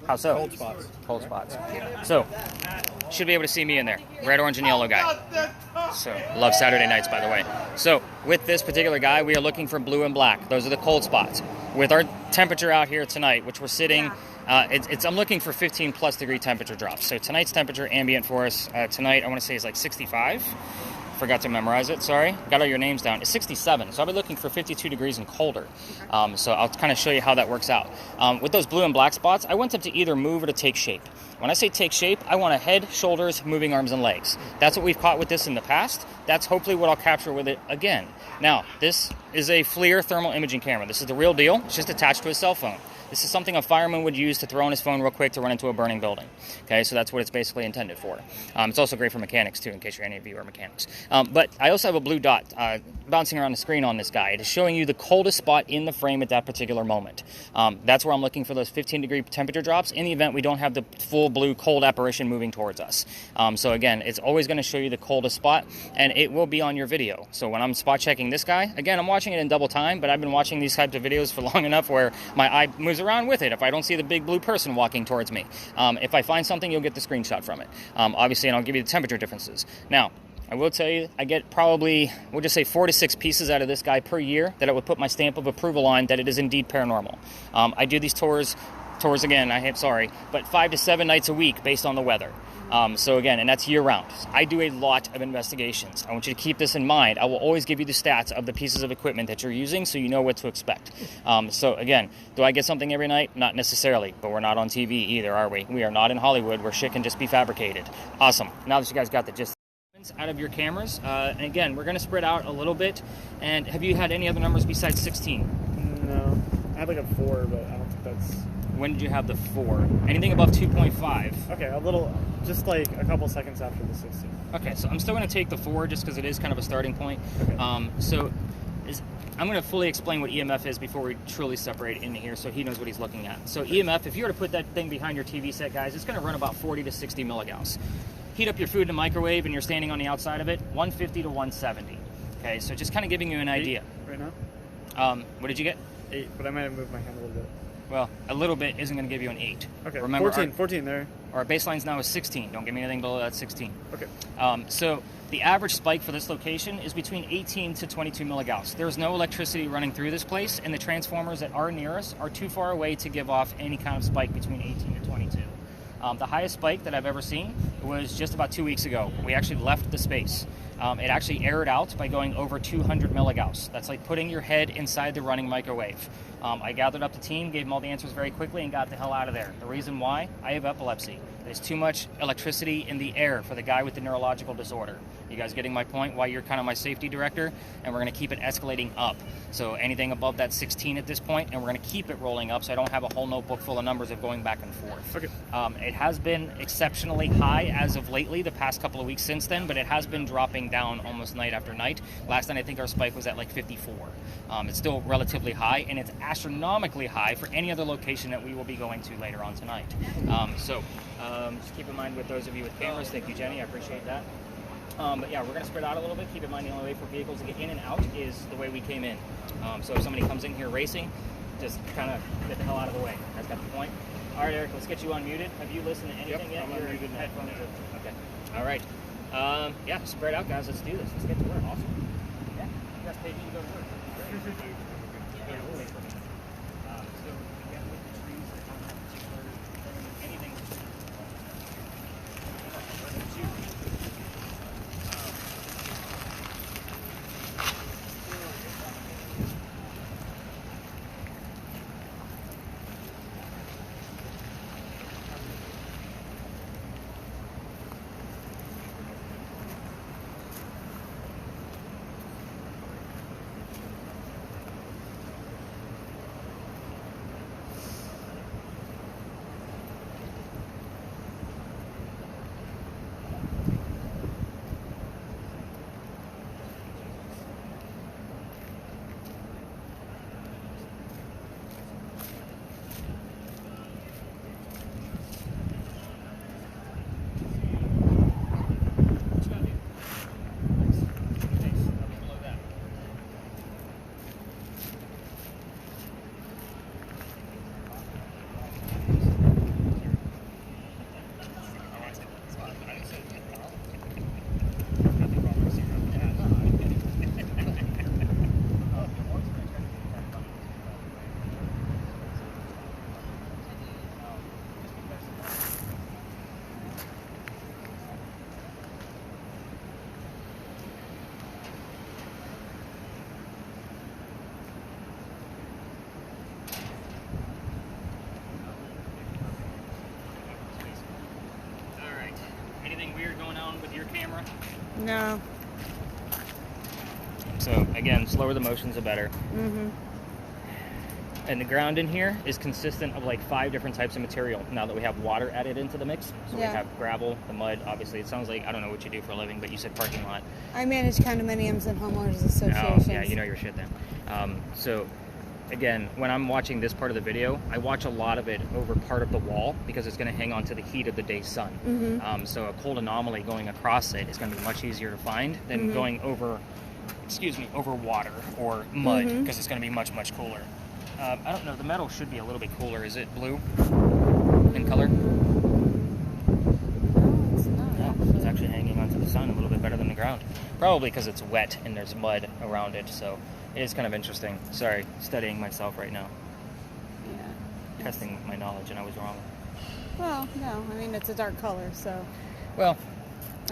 How so? Cold spots. Cold spots. So, should be able to see me in there. Red, orange, and yellow guy. So, love Saturday nights, by the way. So, with this particular guy, we are looking for blue and black. Those are the cold spots. With our temperature out here tonight, which we're sitting, I'm looking for 15 plus degree temperature drops. So, tonight's temperature ambient for us tonight, I want to say is like 65. Forgot to memorize it, sorry. Got all your names down. It's 67, so I'll be looking for 52 degrees and colder. So I'll kind of show you how that works out. With those blue and black spots, I want them to either move or to take shape. When I say take shape, I want a head, shoulders, moving arms and legs. That's what we've caught with this in the past. That's hopefully what I'll capture with it again. Now, this is a FLIR thermal imaging camera. This is the real deal. It's just attached to a cell phone. This is something a fireman would use to throw on his phone real quick to run into a burning building. Okay, so that's what it's basically intended for. It's also great for mechanics, too, in case any of you are mechanics. But I also have a blue dot bouncing around the screen on this guy. It is showing you the coldest spot in the frame at that particular moment. That's where I'm looking for those 15-degree temperature drops in the event we don't have the full blue cold apparition moving towards us. So again, it's always going to show you the coldest spot, and it will be on your video. So when I'm spot checking this guy, again, I'm watching it in double time, but I've been watching these types of videos for long enough where my eye moves around with it if I don't see the big blue person walking towards me. If I find something, you'll get the screenshot from it. Obviously, and I'll give you the temperature differences. Now, I will tell you, I get probably, we'll just say 4 to 6 pieces out of this guy per year that I would put my stamp of approval on that it is indeed paranormal. I do these tours again, but 5 to 7 nights a week based on the weather. So again, and that's year round. I do a lot of investigations. I want you to keep this in mind. I will always give you the stats of the pieces of equipment that you're using so you know what to expect. So again, do I get something every night? Not necessarily, but we're not on TV either, are we? We are not in Hollywood where shit can just be fabricated. Awesome. Now that you guys got the gist out of your cameras, and again, we're going to spread out a little bit. And have you had any other numbers besides 16? No. I had like a 4, but I don't think that's... When did you have the 4? Anything above 2.5? Okay, a little, just like a couple seconds after the 16. Okay, so I'm still going to take the 4 just because it is kind of a starting point. Okay. I'm going to fully explain what EMF is before we truly separate into here so he knows what he's looking at. So EMF, if you were to put that thing behind your TV set, guys, it's going to run about 40 to 60 milligauss. Heat up your food in a microwave and you're standing on the outside of it, 150 to 170. Okay, so just kind of giving you an idea. 8 right now? What did you get? 8, but I might have moved my hand a little bit. Well, a little bit isn't going to give you an 8. Okay, remember 14 there. Our baseline's now is 16. Don't give me anything below that 16. Okay. So the average spike for this location is between 18 to 22 milligauss. There's no electricity running through this place, and the transformers that are near us are too far away to give off any kind of spike between 18 to 22. The highest spike that I've ever seen was just about 2 weeks ago. We actually left the space. It actually aired out by going over 200 milligauss. That's like putting your head inside the running microwave. I gathered up the team, gave them all the answers very quickly, and got the hell out of there. The reason why? I have epilepsy. There's too much electricity in the air for the guy with the neurological disorder. You guys getting my point? Why you're kind of my safety director? And we're going to keep it escalating up. So anything above that 16 at this point, and we're going to keep it rolling up so I don't have a whole notebook full of numbers of going back and forth. Okay. It has been exceptionally high as of lately, the past couple of weeks since then, but it has been dropping down almost night after night. Last night I think our spike was at like 54. It's still relatively high, and it's astronomically high for any other location that we will be going to later on tonight. Just keep in mind with those of you with cameras, thank you, Jenny, I appreciate that. But yeah, we're going to spread out a little bit. Keep in mind the only way for vehicles to get in and out is the way we came in. So if somebody comes in here racing, just kind of get the hell out of the way. That's got the point. All right, Eric, let's get you unmuted. Have you listened to anything yet? I'm unmuted now. Headphones are... Okay. All right. Yeah, spread out, guys. Let's do this. Let's get to work. Awesome. Yeah. You guys paid me to go to work. Yeah, we'll wait for me. So again, with the trees, anything. anything weird going on with your camera? No. So again, slower the motions, the better. Mm-hmm. And the ground in here is consistent of like 5 different types of material now that we have water added into the mix. So we Yeah. have gravel, the mud, obviously. It sounds like, I don't know what you do for a living, but you said parking lot. I manage condominiums and homeowners Oh, associations. yeah, you know your shit then. So again, when I'm watching this part of the video, I watch a lot of it over part of the wall because it's going to hang on to the heat of the day's sun. Mm-hmm. So a cold anomaly going across it is going to be much easier to find than Mhm. going over, over water or mud Mhm. because it's going to be much, much cooler. I don't know, the metal should be a little bit cooler. Is it blue in color? No, it's not. No, it's actually hanging onto the sun a little bit better than the ground. Probably because it's wet and there's mud around it, so it is kind of interesting. Sorry, studying myself right now, Yeah. testing my knowledge, and I was wrong. Well, no. I mean, it's a dark color, so. Well,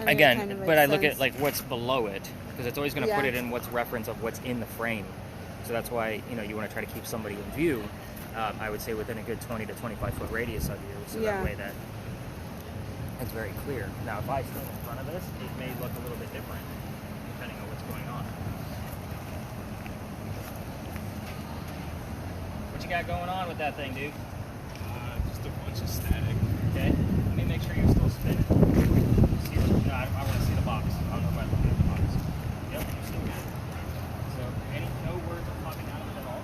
I mean, it again, kind of but I makes look at sense. like what's below it because it's always going to put Yeah. it in what's reference of what's in the frame. So that's why you want to try to keep somebody in view. I would say within a good 20 to 25 foot radius of you, so Yeah. that way that it's very clear. Now, if I stand in front of this, it may look a little bit different depending on what's going on. What you got going on with that thing, dude? Just a bunch of static. Okay, let me make sure you're still spinning. See the, no, I want to see the box. I don't know if I look at the box. Yep, you're still good. So, no words are popping out of it at all?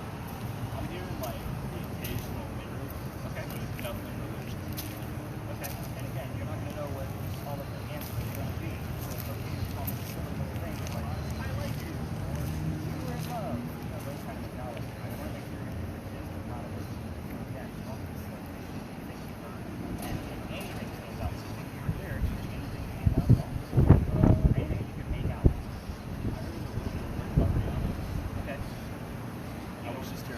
I'm hearing like the occasional mirror, Okay. but nothing really. Okay, and again, you're not going to know what all of the answers are going to be. So it's okay to call me some of those things like, I like you, or you were in love. Those kind of acknowledgments. I want to make sure you're consistent, not a list. Again, don't be so anything you heard. And if anything stands out, so if you're there, anything stands out, anything you can make out. Okay. I was just here.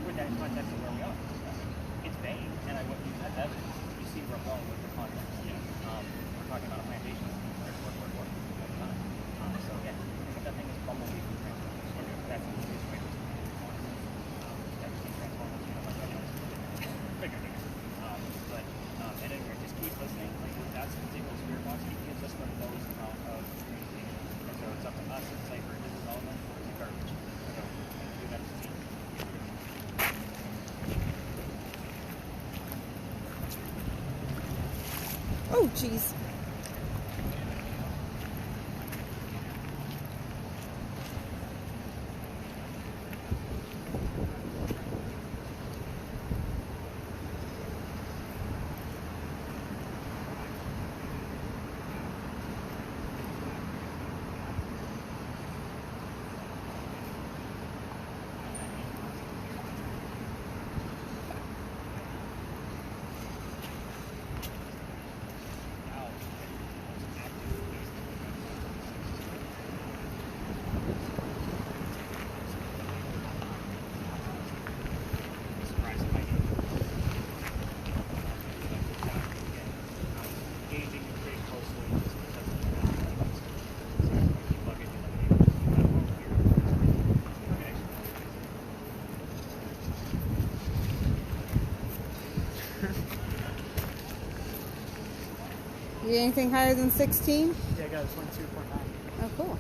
With that in context of where we are. It's vague, and I wouldn't use that as evidence. You see where I'm going with the context. We're talking about a plantation. There's work. All the time. So again, think of that thing as bumblebee from Transformers. That's the biggest way to that's the Transformers, like that. Bigger things. But at any rate, just keep listening. Like that's the particular spirit box. He gives us the most amount of communication. And so it's up to us to decipher is it relevant or is it garbage. So do that as a team. Oh, jeez. You get anything higher than 16? Yeah, I got a 22.9. Oh, cool.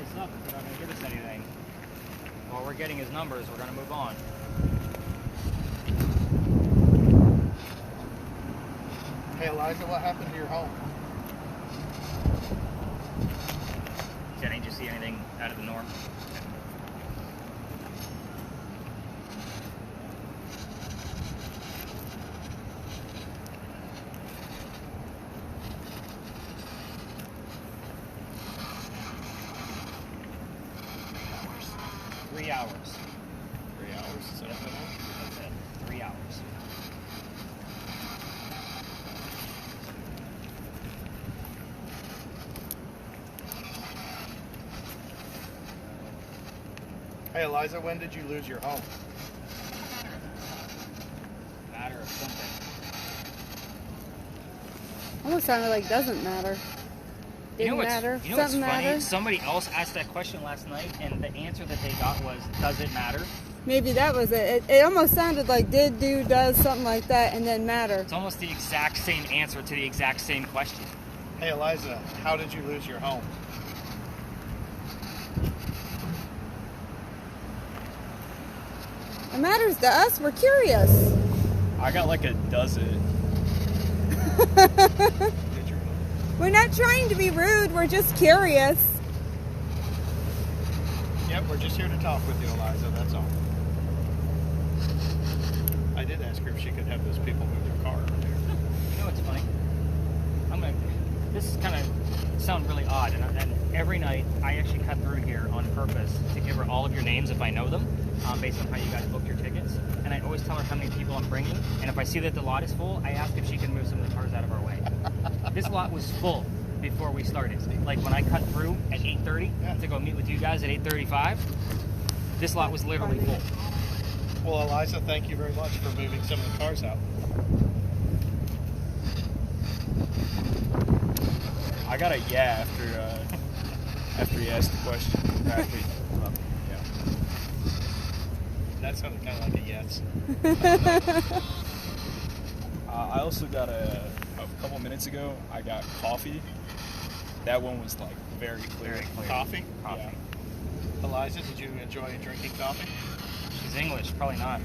this up if they're not going to give us anything. While we're getting his numbers, we're going to move on. Hey, Eliza, what happened to your home? Jenny, did you see anything out of the norm? Three hours. 3 hours. Is that Yep. what That's it. 3 hours. Hey, Eliza, when did you lose your home? Matter of something. Almost sounded like doesn't matter. Didn't matter. You know what's Something funny? matter. Somebody else asked that question last night, and the answer that they got was, "Does it matter?" Maybe that was it. It almost sounded like did, do, does, something like that, and then matter. It's almost the exact same answer to the exact same question. Hey, Eliza, how did you lose your home? It matters to us. We're curious. I got like a dozen. Did you? We're not trying to be rude. We're just curious. Yep, we're just here to talk with you, Eliza. That's all. I did ask her if she could have those people move their car over there. You know what's funny? This is kind of sound really odd, and every night I actually cut through here on purpose to give her all of your names if I know them, based on how you guys booked your tickets. And I always tell her how many people I'm bringing, and if I see that the lot is full, I ask if she can move some of the cars out of our way. This lot was full before we started. Like when I cut through at 8:30 to go meet with you guys at 8:35, this lot was literally full. Well, Eliza, thank you very much for moving some of the cars out. I got a yeah after he asked the question. Yeah. That sounded kind of like a yes. I also got a couple minutes ago. I got coffee. That one was like very clear. Very clear. Coffee? Coffee. Yeah. Eliza, did you enjoy drinking coffee? She's English, probably not.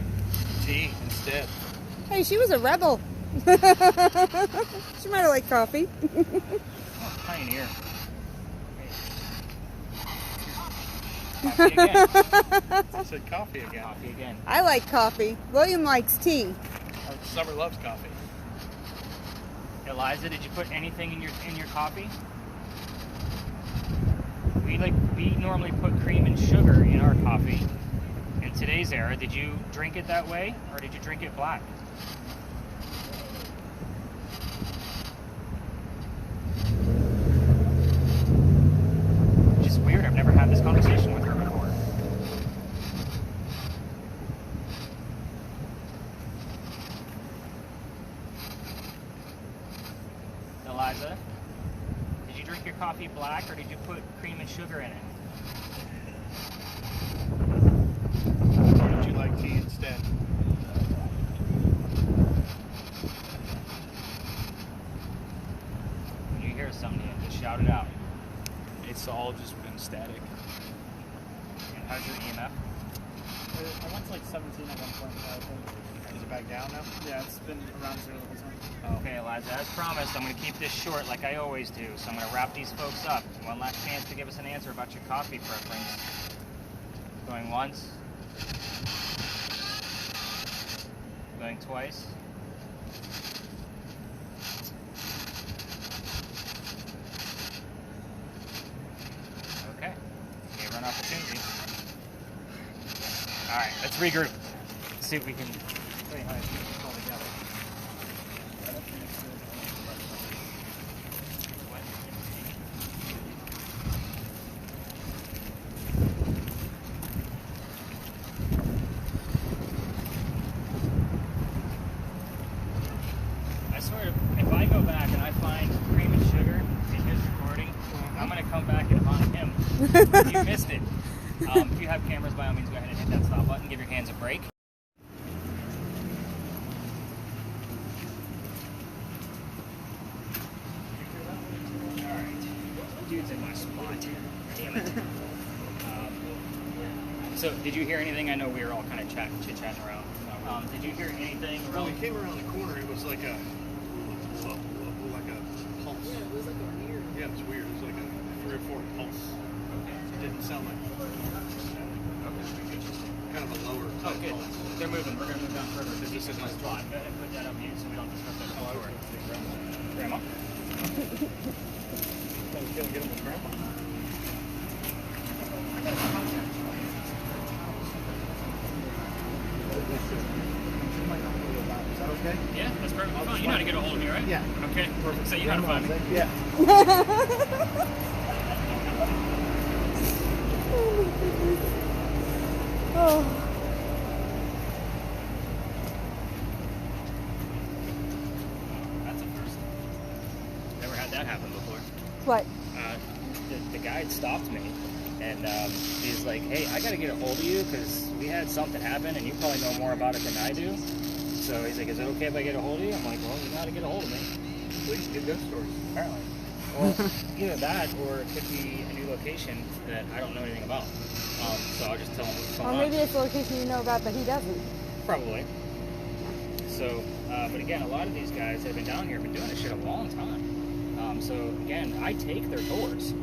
Tea instead. Hey, she was a rebel. She might have liked coffee. Oh, pioneer. Coffee again. I said coffee again. Coffee again. I like coffee. William likes tea. Summer loves coffee. Eliza, did you put anything in your coffee? We normally put cream and sugar in our coffee. In today's era, did you drink it that way, or did you drink it black? Which is weird. I've never had this conversation with her before. Eliza, did you drink your coffee black, or did you put cream and sugar in it? Or did you like tea instead? When you hear something, just shout it out. It's all just been static. And how's your EMF? I went to like 17 at one point, I think. Is it back down now? Yeah, it's been around 0 the whole time. Okay, Eliza, as promised, I'm going to keep this short like I always do, so I'm going to wrap these folks up. One last chance to give us an answer about your coffee preference. Going once. Going twice. Okay. Gave her an opportunity. Alright, let's regroup. See if we can show you how to keep this all together. I swear, if I go back and I find cream and sugar in his recording, I'm going to come back and haunt him. You missed it. If you have cameras, by all means, go ahead and hit that stop button. Give your hands a break. Alright. Dude's in my spot. Damn it. So, did you hear anything? I know we were all kind of chit-chatting around. Did you hear anything? When we came around the corner, it was like a pulse. Yeah, it was like a weird. Yeah, it was weird. It was like a 3 or 4 pulse. Okay. It didn't sound like. Kind of a lower. Oh, good. Pulse. They're moving. We're going to move down further because this is my spot. Go ahead and put that up mute so we don't disrupt that story. Grandma? I was going to get him with grandma. Is that okay? Yeah, that's perfectly fine. You know how to get a hold of me, right? Yeah. Okay, perfect. So you know how to find me. Yeah. Oh. That's a first. Never had that happen before. What? The guide stopped me, and he's like, "Hey, I got to get a hold of you because we had something happen, and you probably know more about it than I do." So he's like, "Is it okay if I get a hold of you?" I'm like, "Well, you know how to get a hold of me." Please get ghost stories. Apparently. Well, either that or it could be a new location that I don't know anything about. So I'll just tell him what's Or going maybe on. it's a location you know about, but he doesn't. Probably. So, but again, a lot of these guys that have been down here have been doing this shit a long time. So again, I take their tours.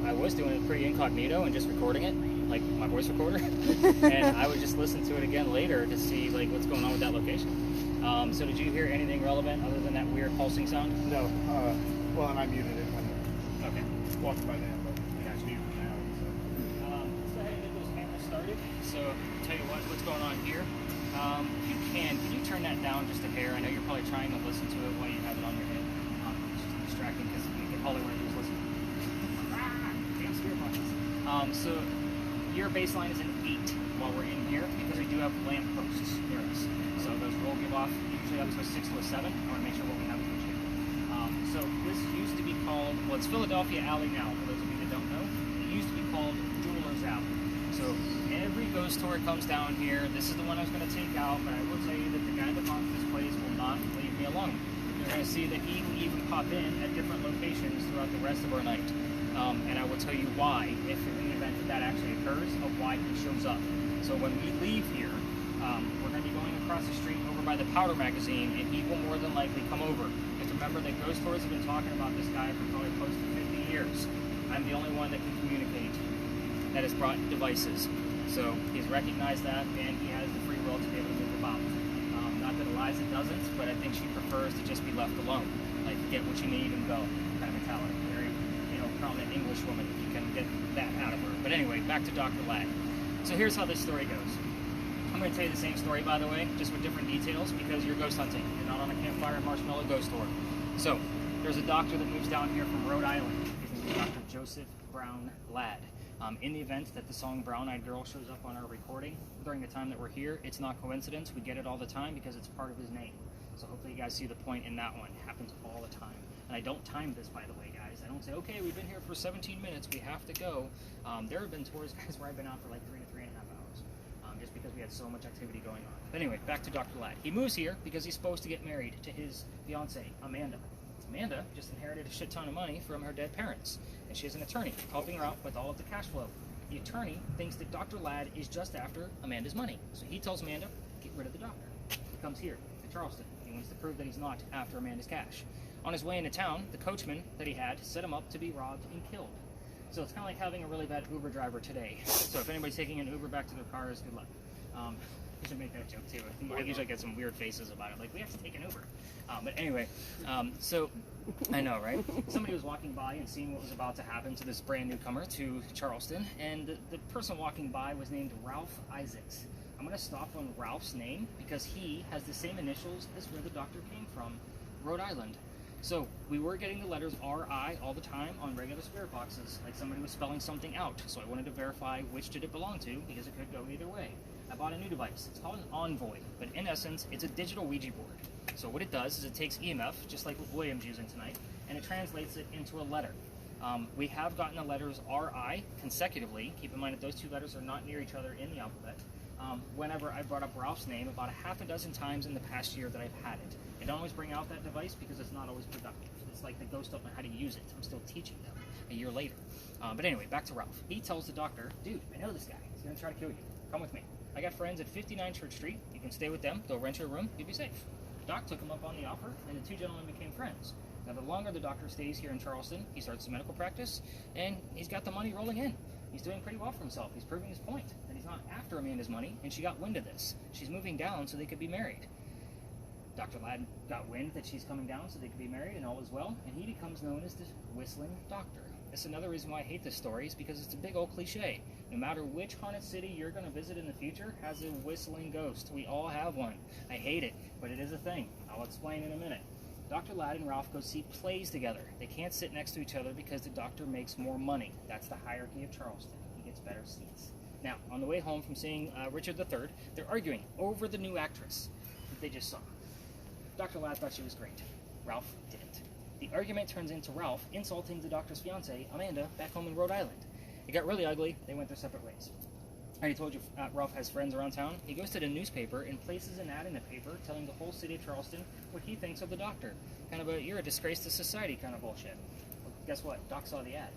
I was doing it pretty incognito and just recording it, like my voice recorder, and I would just listen to it again later to see like what's going on with that location. So did you hear anything relevant other than that weird pulsing sound? No. Well, and I muted it when Okay. walked by them, but it's muted now. Let's go ahead and get those cameras started. So, tell you what's going on here. If you can you turn that down just a hair? I know you're probably trying to listen to it while you have it on your head. It's just distracting because you can probably want to do is listen. Damn spear punches. So, your baseline is an 8 while we're in here because we do have lamp posts near us. So, those will give off usually up to a 6 to a 7. I want to make sure what we have is legit. So this used to be called, well, it's Philadelphia Alley now, for those of you that don't know. It used to be called Jewelers Alley. So every ghost tour comes down here. This is the one I was going to take out, but I will tell you that the guy that haunts this place will not leave me alone. You're going to see that he will even pop in at different locations throughout the rest of our night. And I will tell you why, if in the event that actually occurs, of why he shows up. So when we leave here, we're going to be going across the street over by the Powder Magazine, and he will more than likely come over. Remember that ghost tours have been talking about this guy for probably close to 50 years. I'm the only one that can communicate that has brought devices. So he's recognized that, and he has the free will to be able to move about. Not that Eliza doesn't, but I think she prefers to just be left alone. Like, get what you need and go kind of mentality. Very, probably an English woman, if you can get that out of her. But anyway, back to Dr. Ladd. So here's how this story goes. I'm going to tell you the same story, by the way, just with different details, because you're ghost hunting. You're not on a campfire marshmallow ghost tour. So, there's a doctor that moves down here from Rhode Island. His name is Dr. Joseph Brown Ladd. In the event that the song Brown Eyed Girl shows up on our recording during the time that we're here, it's not coincidence. We get it all the time because it's part of his name. So hopefully you guys see the point in that one. It happens all the time. And I don't time this, by the way, guys. I don't say, okay, we've been here for 17 minutes. We have to go. There have been tours, guys, where I've been out for like 3 to 3.5 hours. Just because we had so much activity going on. But anyway, back to Dr. Ladd. He moves here because he's supposed to get married to his fiancée, Amanda. Amanda just inherited a shit ton of money from her dead parents, and she has an attorney helping her out with all of the cash flow. The attorney thinks that Dr. Ladd is just after Amanda's money, so he tells Amanda, get rid of the doctor. He comes here to Charleston. He wants to prove that he's not after Amanda's cash. On his way into town, the coachman that he had set him up to be robbed and killed. So it's kind of like having a really bad Uber driver today. So if anybody's taking an Uber back to their cars, good luck. You should make that joke too. I usually get some weird faces about it, like we have to take an Uber. But anyway, so I know, right? Somebody was walking by and seeing what was about to happen to this brand newcomer to Charleston, and the person walking by was named Ralph Isaacs. I'm going to stop on Ralph's name because he has the same initials as where the doctor came from, Rhode Island. So we were getting the letters RI all the time on regular spirit boxes, like somebody was spelling something out. So I wanted to verify which did it belong to because it could go either way. I bought a new device. It's called an Envoy, but in essence, it's a digital Ouija board. So what it does is it takes EMF, just like what William's using tonight, and it translates it into a letter. We have gotten the letters RI consecutively. Keep in mind that those two letters are not near each other in the alphabet. Whenever I brought up Ralph's name, about a half a dozen times in the past year that I've had it. I don't always bring out that device because it's not always productive. It's like the ghosts don't know how to use it. I'm still teaching them a year later. But anyway, back to Ralph. He tells the doctor, dude, I know this guy. He's going to try to kill you. come with me. I got friends at 59 Church Street. You can stay with them. They'll rent you a room. You'll be safe. Doc took him up on the offer, and the two gentlemen became friends. Now, the longer the doctor stays here in Charleston, he starts the medical practice, and he's got the money rolling in. He's doing pretty well for himself. He's proving his point that he's not after Amanda's money, and she got wind of this. She's moving down so they could be married. Dr. Ladd got wind that she's coming down so they could be married, and all is well, and he becomes known as the Whistling Doctor. That's another reason why I hate this story, is because it's a big old cliche. No matter which haunted city you're going to visit in the future has a whistling ghost. We all have one. I hate it, but it is a thing. I'll explain in a minute. Dr. Ladd and Ralph go see plays together. They can't sit next to each other because the doctor makes more money. That's the hierarchy of Charleston. He gets better seats. Now, on the way home from seeing Richard III, they're arguing over the new actress that they just saw. Dr. Ladd thought she was great. Ralph didn't. The argument turns into Ralph insulting the doctor's fiancée, Amanda, back home in Rhode Island. It got really ugly. They went their separate ways. I already told you Ralph has friends around town. He goes to the newspaper and places an ad in the paper telling the whole city of Charleston what he thinks of the doctor. Kind of a, you're a disgrace to society kind of bullshit. Well, guess what? Doc saw the ad.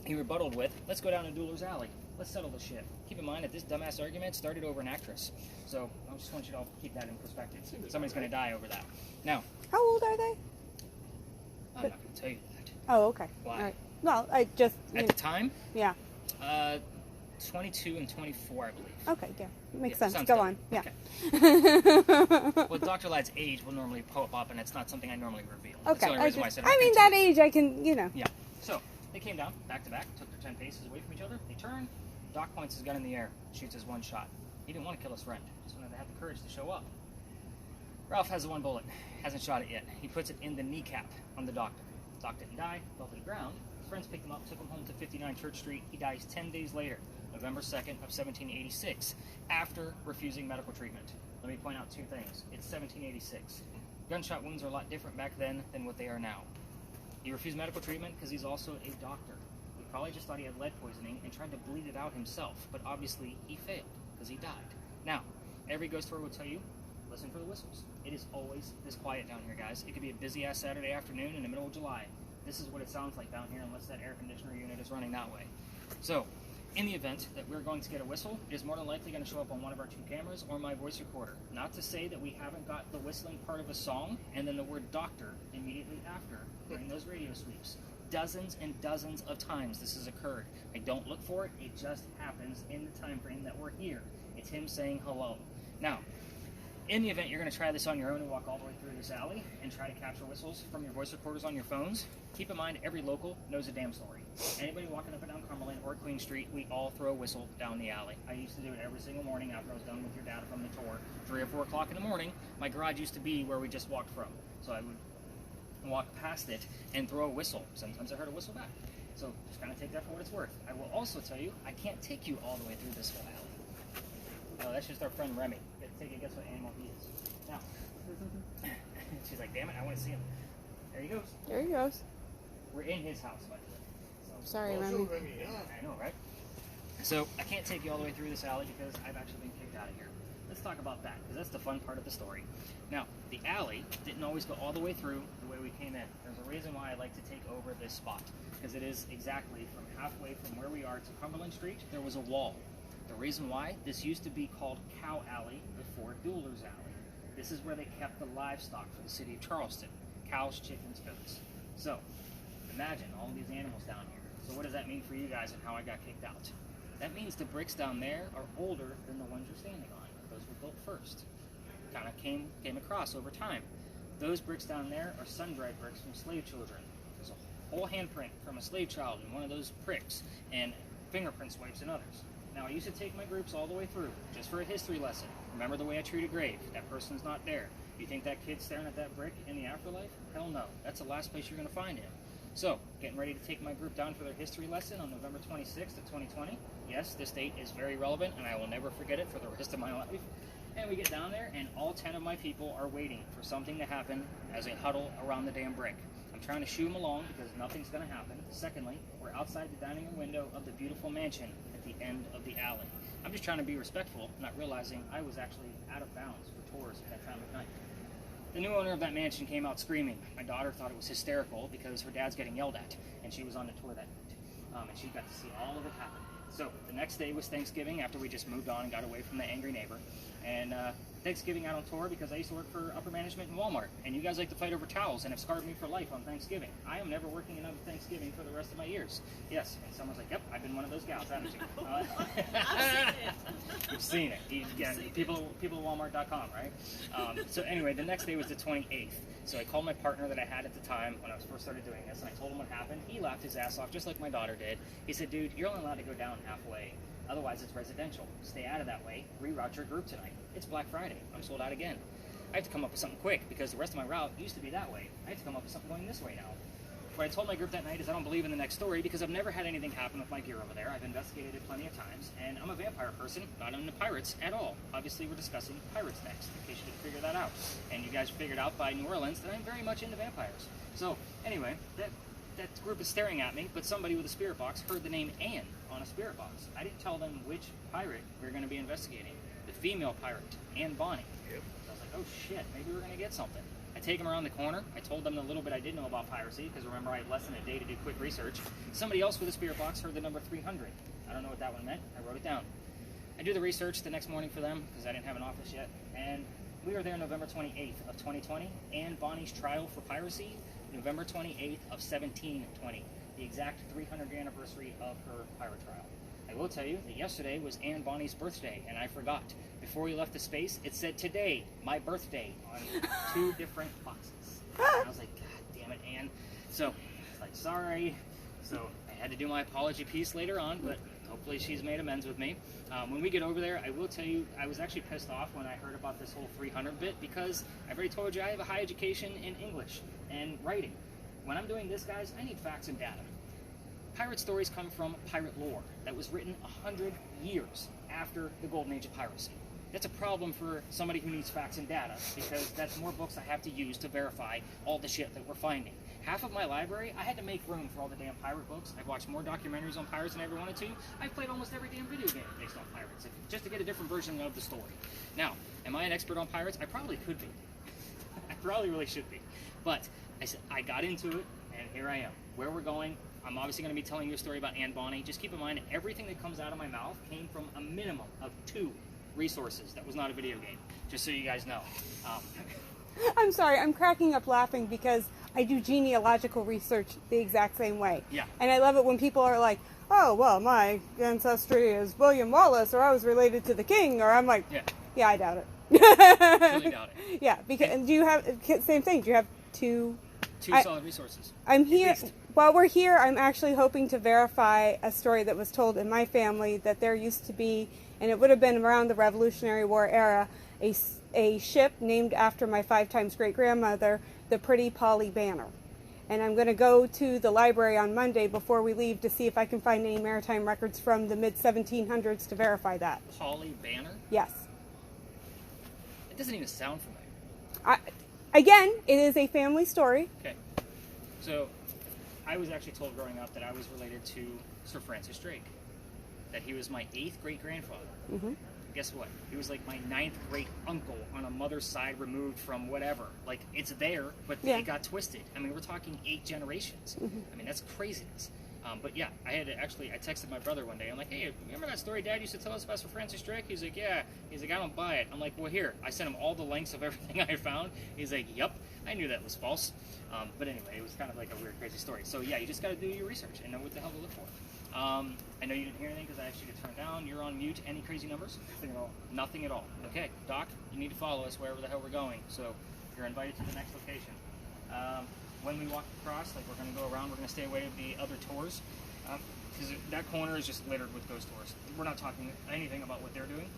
He rebutted with, let's go down to Dueler's Alley. Let's settle the shit. Keep in mind that this dumbass argument started over an actress. So I just want you to all keep that in perspective. Somebody's going to die over that. Now, How old are they? I'm not going to tell you that. Oh, okay. Why? All right. Well, I just. At the time, Yeah. 22 and 24, I believe. Okay. Yeah. Makes Yeah, sense. sounds Go good. on. Yeah. Okay. Well, Dr. Ladd's age will normally pop up, and it's not something I normally reveal. That's Okay. the only reason why I said I'm I not mean, gonna that age, I can, you know. Yeah. So they came down back to back, took their 10 paces away from each other. They turned. Doc points his gun in the air, shoots his one shot. He didn't want to kill his friend. Just wanted to have the courage to show up. Ralph has the one bullet. Hasn't shot it yet. He puts it in the kneecap on the doctor. Doc didn't die. Fell to the ground. His friends picked him up, took him home to 59 Church Street. He dies 10 days later, November 2nd of 1786, after refusing medical treatment. Let me point out two things. It's 1786. Gunshot wounds are a lot different back then than what they are now. He refused medical treatment because he's also a doctor. He probably just thought he had lead poisoning and tried to bleed it out himself, but obviously he failed because he died. Now, every ghost story will tell you, listen for the whistles. It is always this quiet down here, guys. It could be a busy-ass Saturday afternoon in the middle of July. This is what it sounds like down here unless that air conditioner unit is running that way. So, in the event that we're going to get a whistle, it is more than likely going to show up on one of our two cameras or my voice recorder. Not to say that we haven't got the whistling part of a song and then the word doctor immediately after during those radio sweeps. Dozens and dozens of times this has occurred. I don't look for it. It just happens in the time frame that we're here. It's him saying hello. Now, in the event you're going to try this on your own and walk all the way through this alley and try to capture whistles from your voice recorders on your phones, keep in mind every local knows a damn story. Anybody walking up and down Cumberland or Queen Street, we all throw a whistle down the alley. I used to do it every single morning after I was done with your dad from the tour. 3 or 4 o'clock in the morning, my garage used to be where we just walked from. So I would walk past it and throw a whistle. Sometimes I heard a whistle back. So just kind of take that for what it's worth. I will also tell you, I can't take you all the way through this whole alley. Oh, that's just our friend Remy. Take a guess what animal he is. Now, she's like, damn it, I want to see him. There he goes. There he goes. We're in his house, by the way. So, Sorry, Remy. I know, right? So I can't take you all the way through this alley because I've actually been kicked out of here. Let's talk about that, because that's the fun part of the story. Now, the alley didn't always go all the way through the way we came in. There's a reason why I like to take over this spot, because it is exactly from halfway from where we are to Cumberland Street, there was a wall. The reason why, this used to be called Cow Alley before Dueler's Alley. This is where they kept the livestock for the city of Charleston. Cows, chickens, goats. So, imagine all of these animals down here. So what does that mean for you guys and how I got kicked out? That means the bricks down there are older than the ones you're standing on. Those were built first. Kind of came across over time. Those bricks down there are sun-dried bricks from slave children. There's a whole handprint from a slave child in one of those bricks, and fingerprint swipes in others. Now, I used to take my groups all the way through, just for a history lesson. Remember the way I treat a grave. That person's not there. You think that kid's staring at that brick in the afterlife? Hell no. That's the last place you're going to find him. So, getting ready to take my group down for their history lesson on November 26th of 2020. Yes, this date is very relevant, and I will never forget it for the rest of my life. And we get down there, and all 10 of my people are waiting for something to happen as they huddle around the damn brick. I'm trying to shoo them along because nothing's going to happen. Secondly, we're outside the dining room window of the beautiful mansion at the end of the alley. I'm just trying to be respectful, not realizing I was actually out of bounds for tours at that time of night. The new owner of that mansion came out screaming. My daughter thought it was hysterical because her dad's getting yelled at, and she was on the tour that night. And she got to see all of it happen. So the next day was Thanksgiving after we just moved on and got away from the angry neighbor. And Thanksgiving out on tour because I used to work for upper management in Walmart. And you guys like to fight over towels and have scarred me for life on Thanksgiving. I am never working another Thanksgiving for the rest of my years. Yes. And someone's like, yep, I've been one of those gals, haven't you? You've seen it. Yeah, people at Walmart.com, right? So anyway, the next day was the 28th. So I called my partner that I had at the time when I was first started doing this, and I told him what happened. He laughed his ass off, just like my daughter did. He said, dude, you're only allowed to go down halfway. Otherwise, it's residential. Stay out of that way. Reroute your group tonight. It's Black Friday. I'm sold out again. I have to come up with something quick because the rest of my route used to be that way. I have to come up with something going this way now. What I told my group that night is I don't believe in the next story because I've never had anything happen with my gear over there. I've investigated it plenty of times, and I'm a vampire person, not into pirates at all. Obviously, we're discussing pirates next, in case you didn't figure that out. And you guys figured out by New Orleans that I'm very much into vampires. So, anyway, that group is staring at me, but somebody with a spirit box heard the name Anne on a spirit box. I didn't tell them which pirate we were going to be investigating. The female pirate, Anne Bonny. Yep. So I was like, oh shit, maybe we're going to get something. I take them around the corner. I told them the little bit I did know about piracy, because remember I had less than a day to do quick research. Somebody else with a spirit box heard the number 300. I don't know what that one meant. I wrote it down. I do the research the next morning for them, because I didn't have an office yet, and we were there November 28th of 2020. Anne Bonny's trial for piracy, November 28th of 1720, the exact 300th anniversary of her pirate trial. I will tell you that yesterday was Anne Bonny's birthday, and I forgot. Before we left the space, it said today, my birthday, on 2 different boxes. And I was like, God damn it, Anne. So, I was like, sorry. So, I had to do my apology piece later on, but hopefully she's made amends with me. When we get over there, I will tell you, I was actually pissed off when I heard about this whole 300 bit, because I've already told you I have a high education in English and writing. When I'm doing this, guys, I need facts and data. Pirate stories come from pirate lore that was written 100 years after the golden age of piracy. That's a problem for somebody who needs facts and data, because that's more books I have to use to verify all the shit that we're finding. Half of my library, I had to make room for all the damn pirate books. I've watched more documentaries on pirates than I ever wanted to. I've played almost every damn video game based on pirates, just to get a different version of the story. Now, am I an expert on pirates? I probably could be. I probably really should be. But I got into it, and here I am. Where we're going, I'm obviously going to be telling you a story about Anne Bonny. Just keep in mind, everything that comes out of my mouth came from a minimum of 2 resources. That was not a video game, just so you guys know. I'm sorry, I'm cracking up laughing because I do genealogical research the exact same way. Yeah. And I love it when people are like, oh, well, my ancestry is William Wallace, or I was related to the king, or I'm like, yeah, I doubt it. Really doubt it. Yeah, because and do you have, same thing, do you have 2 solid resources? I'm here, while we're here, I'm actually hoping to verify a story that was told in my family that there used to be, and it would have been around the Revolutionary War era, a ship named after my 5 times great-grandmother, the Pretty Polly Banner. And I'm going to go to the library on Monday before we leave to see if I can find any maritime records from the mid-1700s to verify that. Polly Banner? Yes. It doesn't even sound familiar. Again, it is a family story. Okay. So, I was actually told growing up that I was related to Sir Francis Drake. That he was my 8th great-grandfather. Mm-hmm. Guess what? He was like my 9th great-uncle on a mother's side removed from whatever. Like, it's there, but it got twisted. I mean, we're talking 8 generations. Mm-hmm. I mean, that's craziness. But yeah, I texted my brother one day. I'm like, hey, remember that story Dad used to tell us about Sir Francis Drake? He's like, yeah. He's like, I don't buy it. I'm like, well, here. I sent him all the links of everything I found. He's like, yep, I knew that was false. But anyway, it was kind of like a weird, crazy story. So yeah, you just got to do your research and know what the hell to look for. I know you didn't hear anything because I actually get turned down. You're on mute. Any crazy numbers? Nothing at all. Nothing at all. Okay, Doc, you need to follow us wherever the hell we're going. So you're invited to the next location. When we walk across, like we're going to go around, we're going to stay away from the other tours. Because that corner is just littered with ghost tours. We're not talking anything about what they're doing.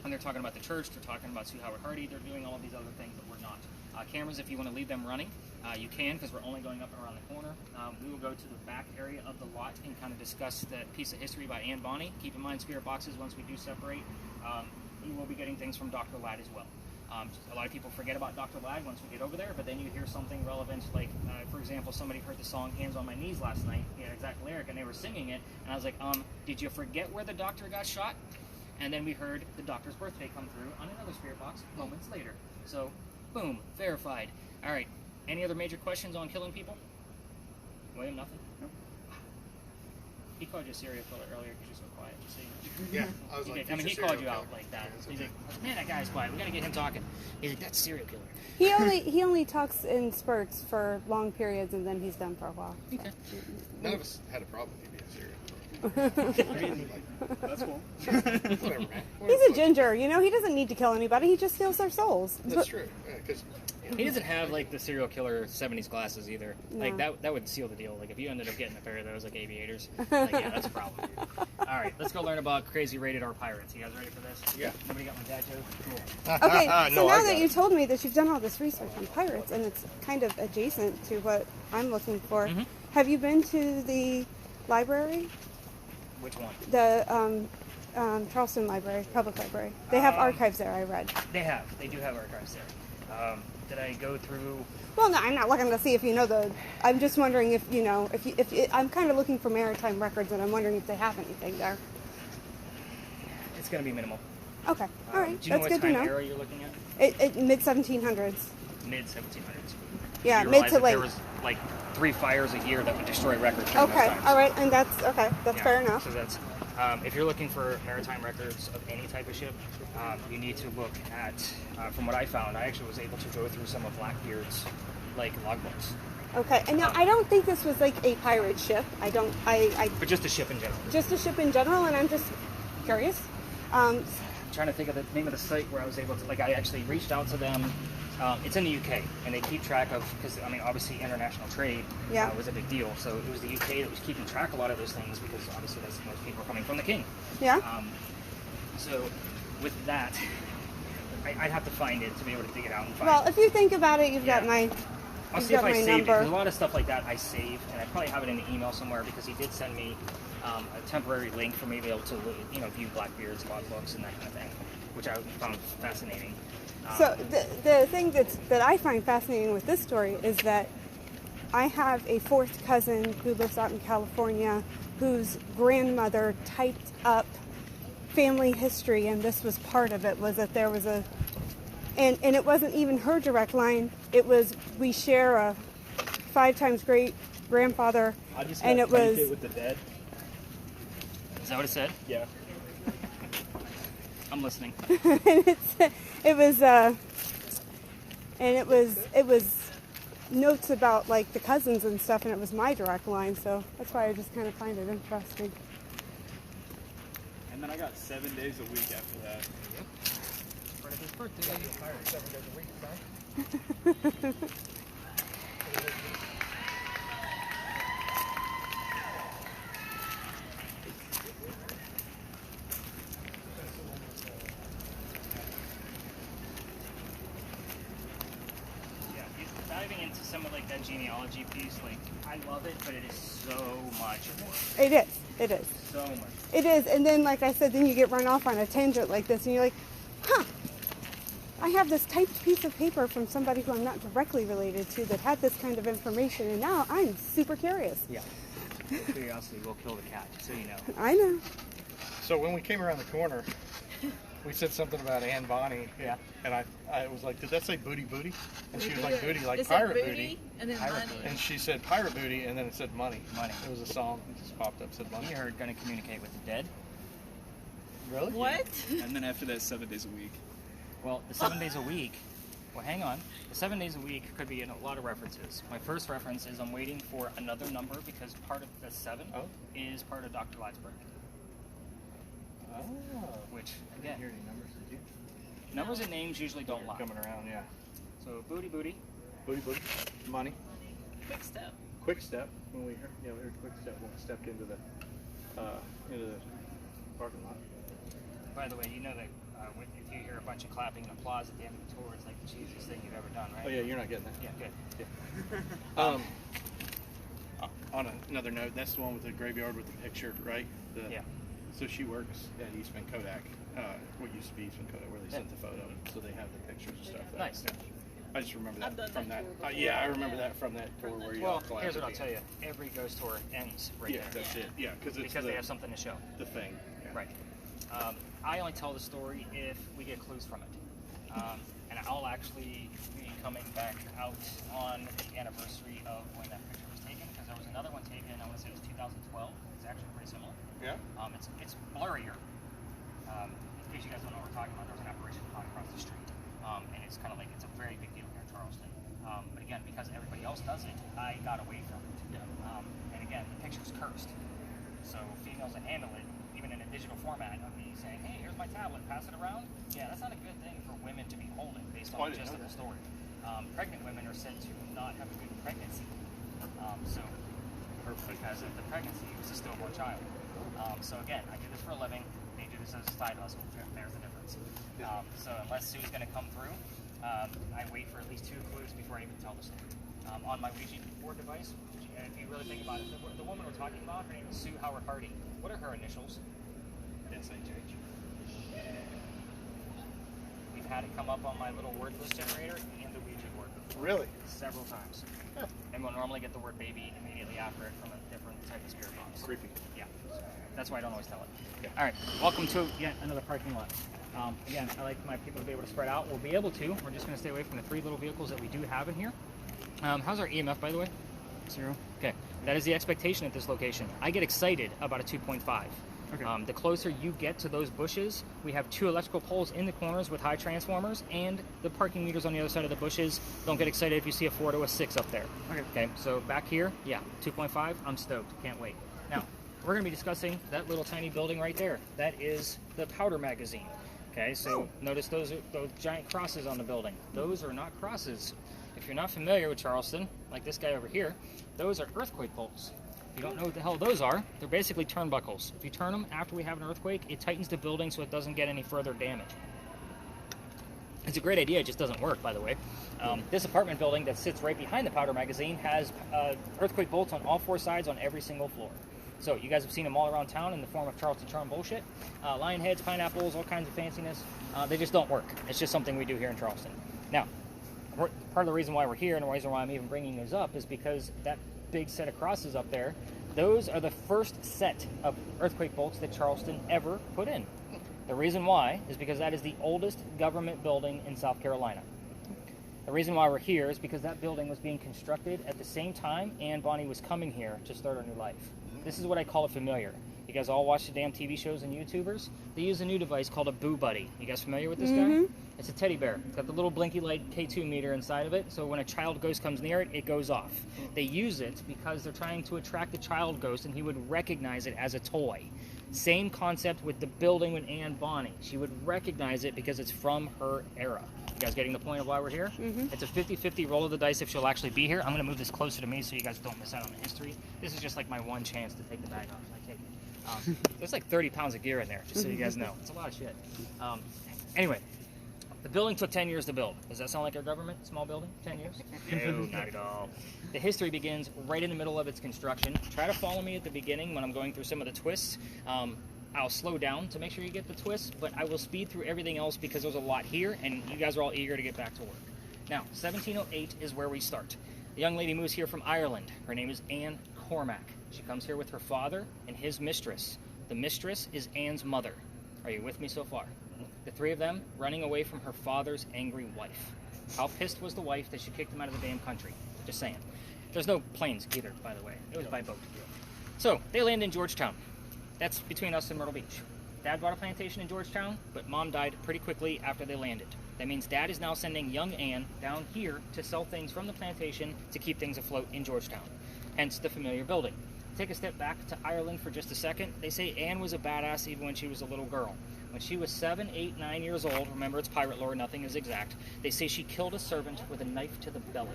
And they're talking about the church, they're talking about Sue Howard Hardy, they're doing all of these other things that we're not. Cameras, if you want to leave them running, you can, because we're only going up and around the corner. We will go to the back area of the lot and kind of discuss that piece of history by Anne Bonny. Keep in mind, spirit boxes, once we do separate, you will be getting things from Dr. Ladd as well. A lot of people forget about Dr. Ladd once we get over there, but then you hear something relevant, like, for example, somebody heard the song Hands on My Knees last night, the exact lyric, and they were singing it, and I was like, did you forget where the doctor got shot? And then we heard the doctor's birthday come through on another spirit box moments later. So, boom, verified. All right, any other major questions on killing people? William, nothing? Nope. He called you a serial killer earlier because you're so quiet. So Yeah, I was he like, did. I mean, he "He's a called serial you out killer." like that. Yeah, it's He's okay. like, man, that guy's quiet. We gotta get him talking. He's like, that's a serial killer. He only talks in spurts for long periods, and then he's done for a while. Okay. None of us had a problem with you being a serial killer. That's cool. Whatever, man. He's a ginger, you know. He doesn't need to kill anybody. He just steals their souls. That's true. Because He doesn't have like the serial killer '70s glasses either. Like No. that would seal the deal. Like if you ended up getting a pair of those like aviators, like yeah, that's a problem. All right, let's go learn about crazy rated R pirates. You guys ready for this? Yeah. Nobody got my dad joke? Cool. Okay, so No, I now got that it. you told me that you've done all this research on pirates, and it's kind of adjacent to what I'm looking for, Mhm. have you been to the library? Which one? The Charleston Library, Public Library. They have archives there, I read. They have. They do have archives there. Did I go through? Well, no, I'm not looking to see if you know the. I'm just wondering if you know I'm kind of looking for maritime records, and I'm wondering if they have anything there. It's going to be minimal. Okay, all right, Do you know that's what good to time know. era you're looking at? It mid 1700s. Mid 1700s. Yeah, You mid realize to that late. There was like 3 fires a year that would destroy records. during those Okay, times. all right, and that's okay. That's Yeah, fair enough. So that's if you're looking for maritime records of any type of ship, you need to look at. From what I found, I actually was able to go through some of Blackbeard's like logbooks, Okay, and now I don't think this was like a pirate ship. I don't. I but just the ship in general. just a ship in general, and I'm just curious. I'm trying to think of the name of the site where I was able to. Like, I actually reached out to them. It's in the UK, and they keep track of because I mean, obviously, international trade Yeah. was a big deal. So it was the UK that was keeping track of a lot of those things because obviously that's most people are coming from the king. Yeah. So with that, I'd have to find it to be able to dig it out and find Well, it. if you think about it, you've got Yeah. my. I'll You've see if got I my saved it. number. There's a lot of stuff like that I save, and I probably have it in the email somewhere because he did send me a temporary link for me to be able to view Blackbeard's logbooks and that kind of thing, which I found fascinating. So the thing that I find fascinating with this story is that I have a fourth cousin who lives out in California whose grandmother typed up family history, and this was part of it, was that there was a and it wasn't even her direct line. It was we share a 5 times great grandfather, I just and got it was with the dead. Is that what it said? Yeah. I'm listening. it was notes about like the cousins and stuff, and it was my direct line, so that's why I just kind of find it interesting. And then I got 7 days a week after that. Part of his birthday. Yeah, diving into some of like that genealogy piece, like I love it, but it is so much work. It is, So much. it is, and then like I said, then you get run off on a tangent like this, and you're like, huh. I have this typed piece of paper from somebody who I'm not directly related to that had this kind of information, and now I'm super curious. Yeah. Curiosity will kill the cat, so you know. I know. So when we came around the corner, we said something about Anne Bonny. Yeah. And I was like, did that say booty booty? And she was like, booty, like It said pirate booty. and then Pirate money. booty. And she said pirate booty, and then it said money. Money. It was a song. It just popped up, said money. We are going to communicate with the dead. Really? What? And then after that, 7 days a week. Well, the 7 days a week. Well, hang on. The 7 days a week could be in a lot of references. My first reference is I'm waiting for another number because part of the 7 is part of Dr. Lightsburg. Oh. Which, I again, didn't hear any numbers, did you? numbers and names usually don't lie. Coming around, yeah. So, booty booty. Booty booty. Money. Quick step. Quick step. When we heard, we heard quick step when we stepped into the parking lot. By the way, you know that if you hear a bunch of clapping and applause at the end of the tour, it's like the cheesiest thing you've ever done, right? Oh yeah, you're not getting that. Yeah, good. On another note, that's the one with the graveyard with the picture, right? Yeah. So she works at Eastman Kodak, what used to be Eastman Kodak, where they sent the photo, so they have the pictures and stuff. Nice. I just remember I've that done from that that. tour Yeah, I remember that from that tour where you all Well, collabed here's what at I'll the tell end. you. Every ghost tour ends right Yeah, there. that's it. Yeah, because it's Because they have something to show. the thing. Yeah. Right. I only tell the story if we get clues from it. And I'll actually be coming back out on the anniversary of when that picture was taken because there was another one taken. I want to say it was 2012. It's actually pretty similar. Yeah. It's blurrier. In case you guys don't know what we're talking about, there's an apparition caught across the street, and it's kind of like it's a very big deal here in Charleston. But again, because everybody else does it, I got away from it. And again, the picture's cursed, so females that handle it, even in a digital format, of me saying, "Hey, here's my tablet, pass it around." Yeah, that's not a good thing for women to be holding, based on the gist of the story. Pregnant women are said to not have a good pregnancy. Because of the pregnancy, it was a stillborn child. So again, I do this for a living. They do this as a side hustle. There's the difference. So unless Sue's going to come through, I wait for at least 2 clues before I even tell the story. On my Ouija board device, if you really think about it, the woman we're talking about, her name is Sue Howard Hardy. What are her initials? SHH. We've had it come up on my little word list generator and the Ouija board before. Really? Several times. And we'll normally get the word baby immediately after it from a different type of spirit box. Creepy. Yeah. That's why I don't always tell it. Okay. All right. Welcome to yet another parking lot. Again, I like my people to be able to spread out. We'll be able to. We're just going to stay away from the 3 little vehicles that we do have in here. How's our EMF, by the way? 0. Okay. That is the expectation at this location. I get excited about a 2.5. Okay. The closer you get to those bushes, we have 2 electrical poles in the corners with high transformers, and the parking meters on the other side of the bushes. Don't get excited if you see a 4 to a 6 up there. Okay. So back here, yeah, 2.5. I'm stoked. Can't wait. Now, we're going to be discussing that little tiny building right there. That is the powder magazine. Okay, so notice those giant crosses on the building. Those are not crosses. If you're not familiar with Charleston, like this guy over here, those are earthquake bolts. If you don't know what the hell those are, they're basically turnbuckles. If you turn them after we have an earthquake, it tightens the building so it doesn't get any further damage. It's a great idea, it just doesn't work, by the way. This apartment building that sits right behind the powder magazine has earthquake bolts on all 4 sides on every single floor. So you guys have seen them all around town in the form of Charleston Charm bullshit. Lion heads, pineapples, all kinds of fanciness. They just don't work. It's just something we do here in Charleston. Now, part of the reason why we're here and the reason why I'm even bringing these up is because that big set of crosses up there, those are the first set of earthquake bolts that Charleston ever put in. The reason why is because that is the oldest government building in South Carolina. The reason why we're here is because that building was being constructed at the same time Anne Bonny was coming here to start a new life. This is what I call a familiar. You guys all watch the damn TV shows and YouTubers? They use a new device called a Boo Buddy. You guys familiar with this guy? It's a teddy bear. It's got the little blinky light K2 meter inside of it, so when a child ghost comes near it, it goes off. They use it because they're trying to attract the child ghost and he would recognize it as a toy. Same concept with the building with Anne Bonny. She would recognize it because it's from her era. You guys getting the point of why we're here? It's a 50-50 roll of the dice if she'll actually be here. I'm going to move this closer to me so you guys don't miss out on the history. This is just like my one chance to take the bag off. I take it. There's like 30 pounds of gear in there, just so you guys know. It's a lot of shit. Anyway, the building took 10 years to build. Does that sound like our government? Small building? 10 years? No, not at all. The history begins right in the middle of its construction. Try to follow me at the beginning when I'm going through some of the twists. I'll slow down to make sure you get the twist, but I will speed through everything else because there's a lot here, and you guys are all eager to get back to work. Now, 1708 is where we start. The young lady moves here from Ireland. Her name is Anne Cormack. She comes here with her father and his mistress. The mistress is Anne's mother. Are you with me so far? The 3 of them running away from her father's angry wife. How pissed was the wife that she kicked him out of the damn country? Just saying. There's no planes either, by the way. It was by boat. So, they land in Georgetown. That's between us and Myrtle Beach. Dad bought a plantation in Georgetown, but Mom died pretty quickly after they landed. That means Dad is now sending young Anne down here to sell things from the plantation to keep things afloat in Georgetown. Hence the familiar building. Take a step back to Ireland for just a second. They say Anne was a badass even when she was a little girl. When she was 7, 8, 9 years old, remember it's pirate lore, nothing is exact, they say she killed a servant with a knife to the belly.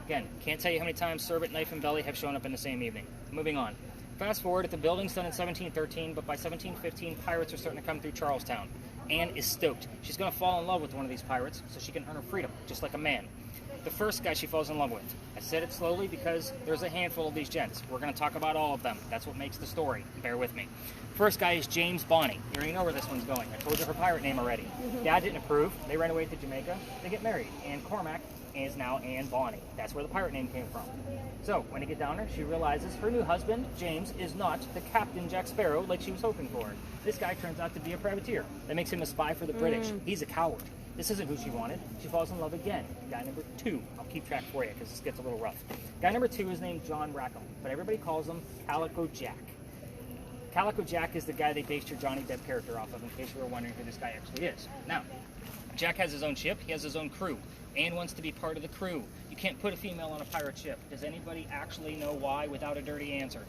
Again, can't tell you how many times servant, knife, and belly have shown up in the same evening. Moving on. Fast forward, the building's done in 1713, but by 1715, pirates are starting to come through Charlestown. Anne is stoked. She's going to fall in love with one of these pirates so she can earn her freedom, just like a man. The first guy she falls in love with. I said it slowly because there's a handful of these gents. We're going to talk about all of them. That's what makes the story. Bear with me. First guy is James Bonny. You already know where this one's going. I told you her pirate name already. Dad didn't approve. They ran away to Jamaica. They get married. Anne Cormack is now Anne Bonny. That's where the pirate name came from. So, when they get down there, she realizes her new husband, James, is not the Captain Jack Sparrow like she was hoping for. This guy turns out to be a privateer. That makes him a spy for the British. He's a coward. This isn't who she wanted. She falls in love again. Guy number 2. I'll keep track for you because this gets a little rough. Guy number 2 is named John Rackham, but everybody calls him Calico Jack. Calico Jack is the guy they based your Johnny Depp character off of, in case you were wondering who this guy actually is. Now, Jack has his own ship. He has his own crew. Anne wants to be part of the crew. You can't put a female on a pirate ship. Does anybody actually know why without a dirty answer?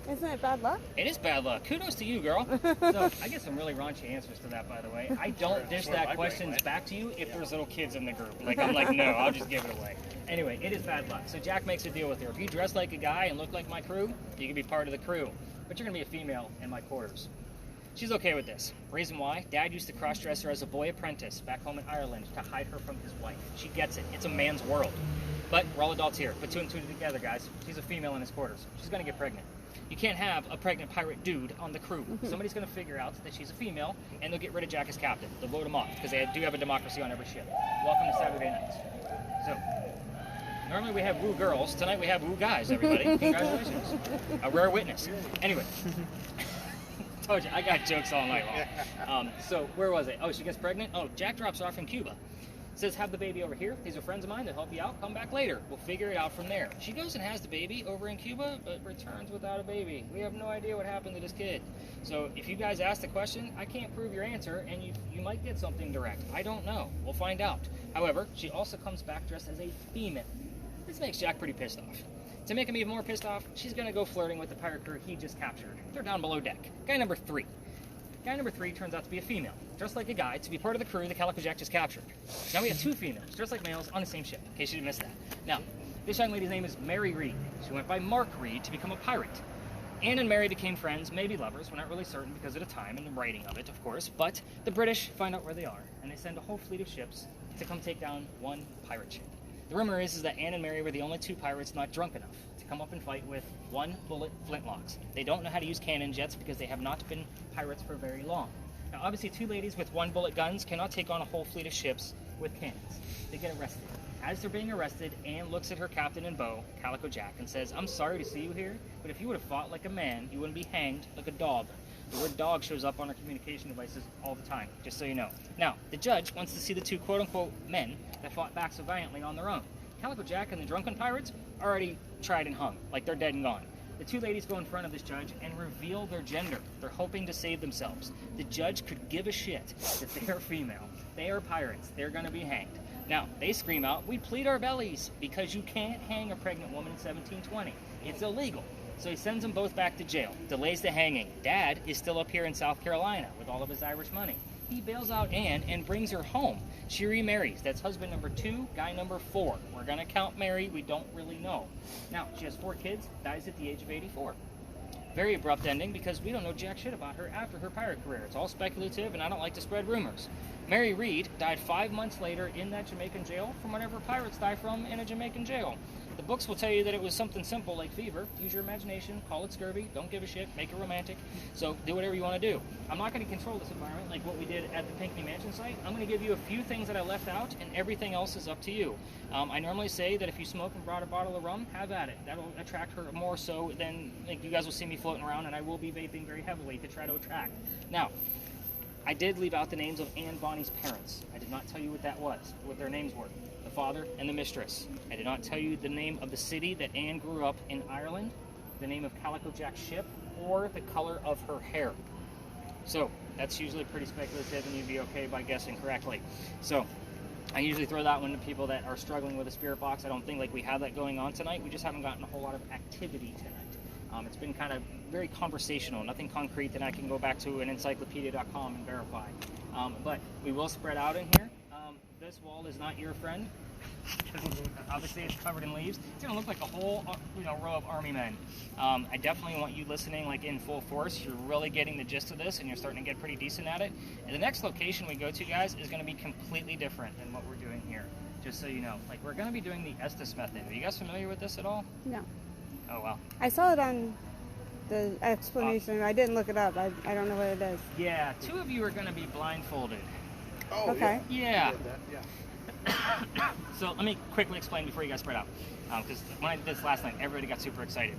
Isn't it bad luck? It is bad luck. Kudos to you, girl. So I get some really raunchy answers to that, by the way. I don't dish that questions back to you if there's little kids in the group. Like, I'm like, no, I'll just give it away. Anyway, it is bad luck. So Jack makes a deal with her. If you dress like a guy and look like my crew, you can be part of the crew. But you're going to be a female in my quarters. She's okay with this. Reason why? Dad used to cross-dress her as a boy apprentice back home in Ireland to hide her from his wife. She gets it. It's a man's world. But we're all adults here. Put 2 and 2 together, guys. She's a female in his quarters. She's going to get pregnant. You can't have a pregnant pirate dude on the crew. Somebody's going to figure out that she's a female, and they'll get rid of Jack as captain. They'll vote him off, because they do have a democracy on every ship. Welcome to Saturday Nights. So, normally we have woo girls. Tonight we have woo guys, everybody. Congratulations. A rare witness. Anyway. Told you, I got jokes all night long. So, where was it? Oh, she gets pregnant? Oh, Jack drops off in Cuba. Says, have the baby over here. These are friends of mine. They'll help you out. Come back later. We'll figure it out from there. She goes and has the baby over in Cuba, but returns without a baby. We have no idea what happened to this kid. So if you guys ask the question, I can't prove your answer, and you might get something direct. I don't know. We'll find out. However, she also comes back dressed as a female. This makes Jack pretty pissed off. To make him even more pissed off, she's going to go flirting with the pirate crew he just captured. They're down below deck. Guy number 3. Guy number 3 turns out to be a female, dressed like a guy, to be part of the crew the Calico Jack just captured. Now we have 2 females, dressed like males, on the same ship, in case you didn't miss that. Now, this young lady's name is Mary Reed. She went by Mark Reed to become a pirate. Anne and Mary became friends, maybe lovers. We're not really certain because of the time and the writing of it, of course. But the British find out where they are, and they send a whole fleet of ships to come take down one pirate ship. The rumor is that Anne and Mary were the only 2 pirates not drunk enough to come up and fight with 1-bullet flintlocks. They don't know how to use cannon jets because they have not been pirates for very long. Now, obviously, 2 ladies with 1-bullet guns cannot take on a whole fleet of ships with cannons. They get arrested. As they're being arrested, Anne looks at her captain and beau, Calico Jack, and says, I'm sorry to see you here, but if you would have fought like a man, you wouldn't be hanged like a dog. The word dog shows up on our communication devices all the time, just so you know. Now, the judge wants to see the 2 quote-unquote men that fought back so valiantly on their own. Calico Jack and the drunken pirates are already tried and hung, like they're dead and gone. The 2 ladies go in front of this judge and reveal their gender. They're hoping to save themselves. The judge could give a shit that they are female. They are pirates. They're going to be hanged. Now, they scream out, we plead our bellies, because you can't hang a pregnant woman in 1720. It's illegal. So he sends them both back to jail, delays the hanging. Dad is still up here in South Carolina with all of his Irish money. He bails out Anne and brings her home. She remarries. That's husband number 2, guy number 4. We're going to count Mary. We don't really know. Now, she has 4 kids, dies at the age of 84. Very abrupt ending because we don't know jack shit about her after her pirate career. It's all speculative, and I don't like to spread rumors. Mary Reed died 5 months later in that Jamaican jail from whatever pirates die from in a Jamaican jail. The books will tell you that it was something simple like fever. Use your imagination, call it scurvy, don't give a shit, make it romantic. So do whatever you want to do. I'm not going to control this environment like what we did at the Pinckney Mansion site. I'm going to give you a few things that I left out, and everything else is up to you. I normally say that if you smoke and brought a bottle of rum, have at it. That'll attract her more so than, like, you guys will see me floating around, and I will be vaping very heavily to try to attract. Now, I did leave out the names of Anne Bonny's parents. I did not tell you what that was, what their names were. The father and the mistress. I did not tell you the name of the city that Anne grew up in Ireland, the name of Calico Jack's ship, or the color of her hair. So, that's usually pretty speculative, and you'd be okay by guessing correctly. So, I usually throw that one to people that are struggling with a spirit box. I don't think like we have that going on tonight. We just haven't gotten a whole lot of activity tonight. It's been kind of very conversational, nothing concrete that I can go back to an encyclopedia.com and verify. But we will spread out in here. This wall is not your friend. Obviously, it's covered in leaves. It's going to look like a whole row of army men. I definitely want you listening like in full force. You're really getting the gist of this, and you're starting to get pretty decent at it. And the next location we go to, guys, is going to be completely different than what we're doing here, just so you know. Like, we're going to be doing the Estes method. Are you guys familiar with this at all? No. Oh, wow. I saw it on the explanation. I didn't look it up. I don't know what it is. Yeah, 2 of you are going to be blindfolded. Oh, Okay. Yeah. Yeah. So let me quickly explain before you guys spread out, because when I did this last night, everybody got super excited.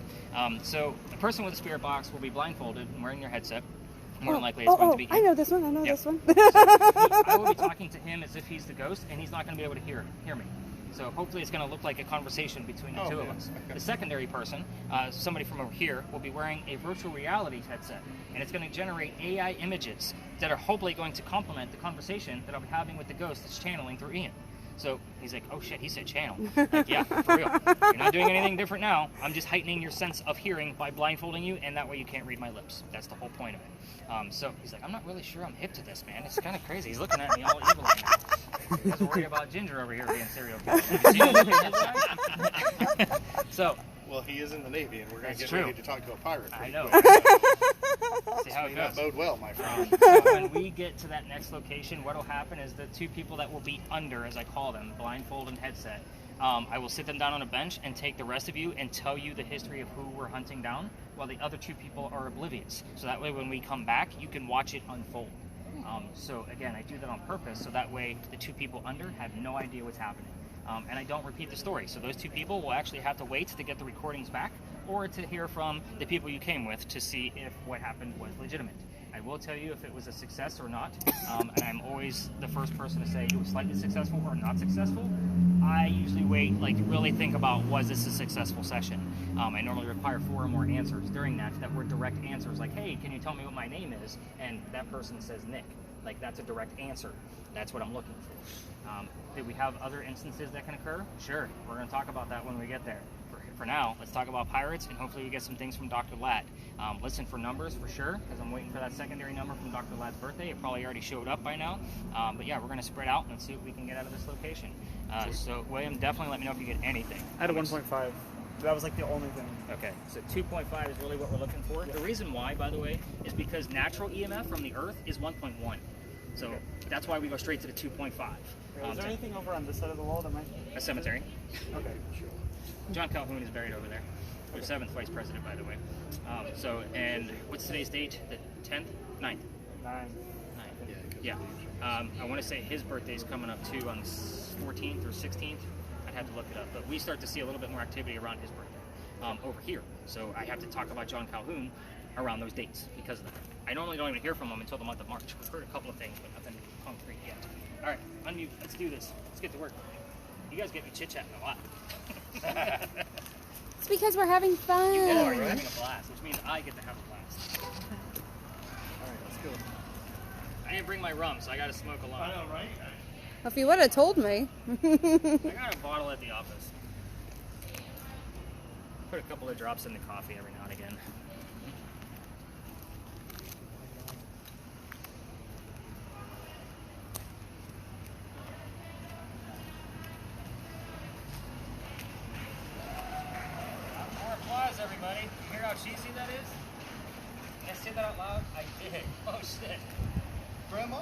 So the person with the spirit box will be blindfolded and wearing their headset. more than likely it's going to be him. I know this one. I know Yep. this one. I will be talking to him as if he's the ghost, and he's not going to be able to hear me. So hopefully it's going to look like a conversation between the two of us. The secondary person, somebody from over here, will be wearing a virtual reality headset, and it's going to generate AI images that are hopefully going to complement the conversation that I'll be having with the ghost that's channeling through Ian. So he's like, oh shit, he said channel. Like, yeah, for real. You're not doing anything different now. I'm just heightening your sense of hearing by blindfolding you, and that way you can't read my lips. That's the whole point of it. So he's like, I'm not really sure I'm hip to this, man. It's kind of crazy. He's looking at me all evil right now. He doesn't worry about Ginger over here being serial killer. Have you seen this guy? So, Well, he is in the Navy, and we're going to That's get ready true. to talk to a pirate. I pretty know. quick. See how it May not goes. bode well, my friend. So when we get to that next location, what will happen is the two people that will be under, as I call them, blindfold and headset, I will sit them down on a bench and take the rest of you and tell you the history of who we're hunting down, while the other two people are oblivious. So that way when we come back, you can watch it unfold. So again, I do that on purpose, so that way the two people under have no idea what's happening. And I don't repeat the story. So those two people will actually have to wait to get the recordings back, or to hear from the people you came with to see if what happened was legitimate. I will tell you if it was a success or not, and I'm always the first person to say it was slightly successful or not successful. I usually wait, like really think about, was this a successful session? I normally require 4 or more answers during that were direct answers, like, hey, can you tell me what my name is? And that person says Nick. Like, that's a direct answer. That's what I'm looking for. Did we have other instances that can occur? Sure, we're going to talk about that when we get there. For now, let's talk about pirates, and hopefully we get some things from Dr. Ladd. Listen for numbers for sure, because I'm waiting for that secondary number from Dr. Ladd's birthday. It probably already showed up by now. But yeah, we're going to spread out and see what we can get out of this location. So William, definitely let me know if you get anything. I had a 1.5. That was like the only thing. Okay, so 2.5 is really what we're looking for. The reason why, by the way, is because natural EMF from the Earth is 1.1. So that's why we go straight to the 2.5. Is there anything over on this side of the wall that might... A cemetery. Okay, sure. John Calhoun is buried over there. The 7th vice president, by the way. And what's today's date? The 10th? 9th? 9. Yeah. I want to say his birthday's coming up too on the 14th or 16th. I'd have to look it up. But we start to see a little bit more activity around his birthday over here. So I have to talk about John Calhoun around those dates because of that. I normally don't even hear from him until the month of March. We've heard a couple of things, but nothing concrete yet. All right, unmute. Let's do this. Let's get to work. You guys get me chit-chatting a lot. It's because we're having fun. You are. You're having a blast, which means I get to have a blast. All right, let's go. I didn't bring my rum, so I got to smoke alone. I know, right? If you would have told me. I got a bottle at the office. Put a couple of drops in the coffee every now and again. More applause, everybody. You hear how cheesy that is? Did I say that out loud? I did. Oh, shit. Grandma?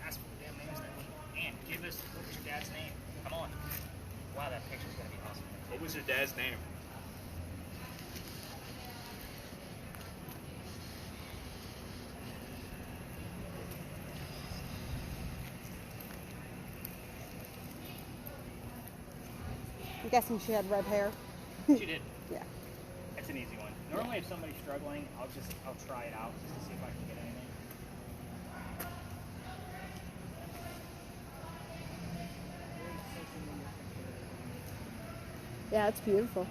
Ask for the damn names that one. And give us what was your dad's name. Come on. Wow, that picture's gonna be awesome. What was your dad's name? I'm guessing she had red hair. She did. Yeah. That's an easy one. Normally, if somebody's struggling, I'll try it out just to see if I can get anything. Yeah, it's beautiful.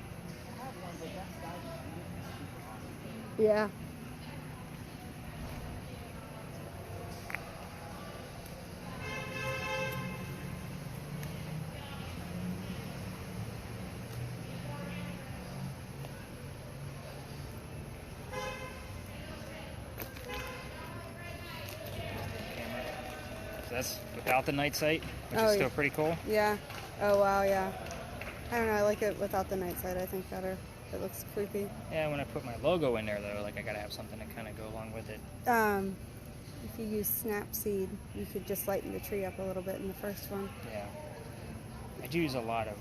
Yeah. So that's without the night sight, which Oh, is yeah. still pretty cool. Yeah. Oh, wow, yeah. I don't know, I like it without the night sight, I think, better. It looks creepy. Yeah, when I put my logo in there, though, like I gotta have something to kind of go along with it. If you use Snapseed, you could just lighten the tree up a little bit in the first one. Yeah. I do use a lot of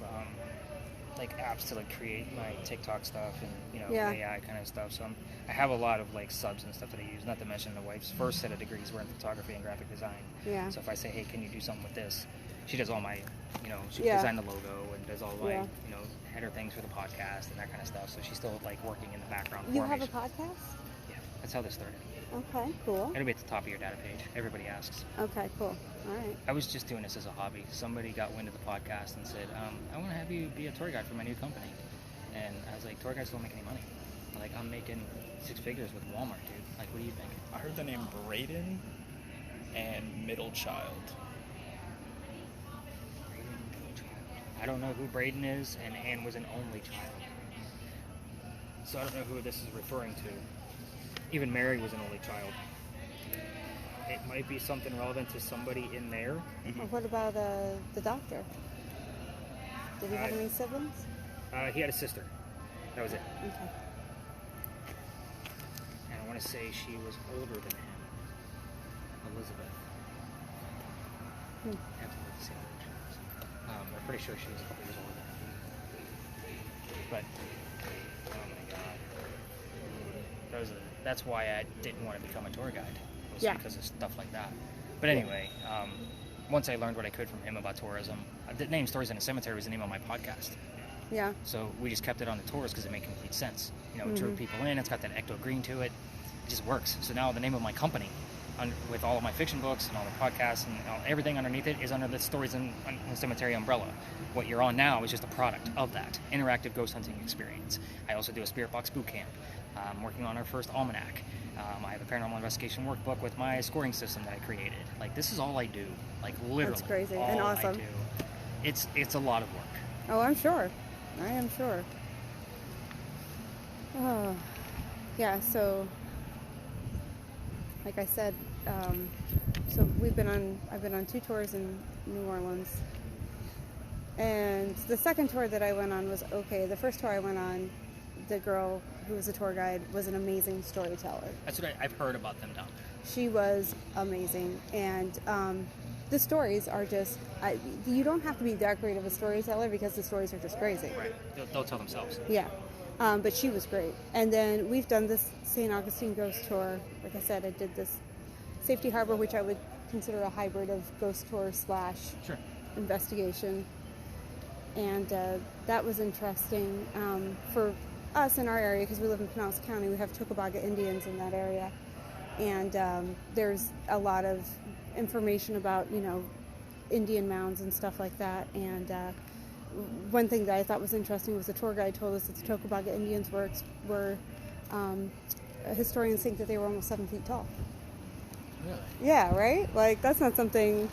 like apps to like create my TikTok stuff and Yeah. AI kind of stuff. So I have a lot of like subs and stuff that I use. Not to mention the wife's first set of degrees were in photography and graphic design. Yeah. So if I say, hey, can you do something with this? She does all my, she Yeah. designed the logo and does all my, Yeah. header things for the podcast and that kind of stuff. So she's still like working in the background You for have me. a podcast? Yeah, that's how this started. Okay, cool. It'll be at the top of your data page. Everybody asks. Okay, cool. All right. I was just doing this as a hobby. Somebody got wind of the podcast and said, I want to have you be a tour guide for my new company. And I was like, tour guides don't make any money. Like, I'm making 6 figures with Walmart, dude. Like, what do you think? I heard the name Braden and Middle Child. I don't know who Braden is, and Anne was an only child. So I don't know who this is referring to. Even Mary was an only child. It might be something relevant to somebody in there. Well, what about the doctor? Did he have any siblings? He had a sister. That was it. Okay. And I want to say she was older than him. Elizabeth. I have to look to see how old she was. I'm pretty sure she was a couple years older than him. But, oh my god. That's why I didn't want to become a tour guide. Was Yeah. because of stuff like that. But anyway, once I learned what I could from him about tourism, the name Stories in a Cemetery was the name of my podcast. Yeah. So we just kept it on the tours because it made complete sense. It drew people in. It's got that ecto green to it. It just works. So now the name of my company, with all of my fiction books and all the podcasts and everything underneath it, is under the Stories in a Cemetery umbrella. What you're on now is just a product of that interactive ghost hunting experience. I also do a Spirit Box boot camp. I'm working on our first almanac. I have a paranormal investigation workbook with my scoring system that I created. Like, this is all I do. Like, literally. That's crazy all and I awesome. do. It's a lot of work. Oh, I'm sure. I am sure. Oh, yeah. So, like I said, so I've been on 2 tours in New Orleans, and the second tour that I went on was okay. The first tour I went on, the girl who was a tour guide was an amazing storyteller. That's what I've heard about them down there. She was amazing, and the stories are just, you don't have to be that great of a storyteller because the stories are just crazy. Right. They'll tell themselves. Yeah. But she was great. And then we've done this St. Augustine ghost tour. Like I said, I did this Safety Harbor, which I would consider a hybrid of ghost tour / Sure. investigation. And that was interesting for us in our area, because we live in Pinellas County. We have Tocobaga Indians in that area. And there's a lot of information about, Indian mounds and stuff like that. And one thing that I thought was interesting was the tour guide told us that the Tocobaga Indians were historians think that they were almost 7 feet tall. Really? Yeah, right? Like, that's not something...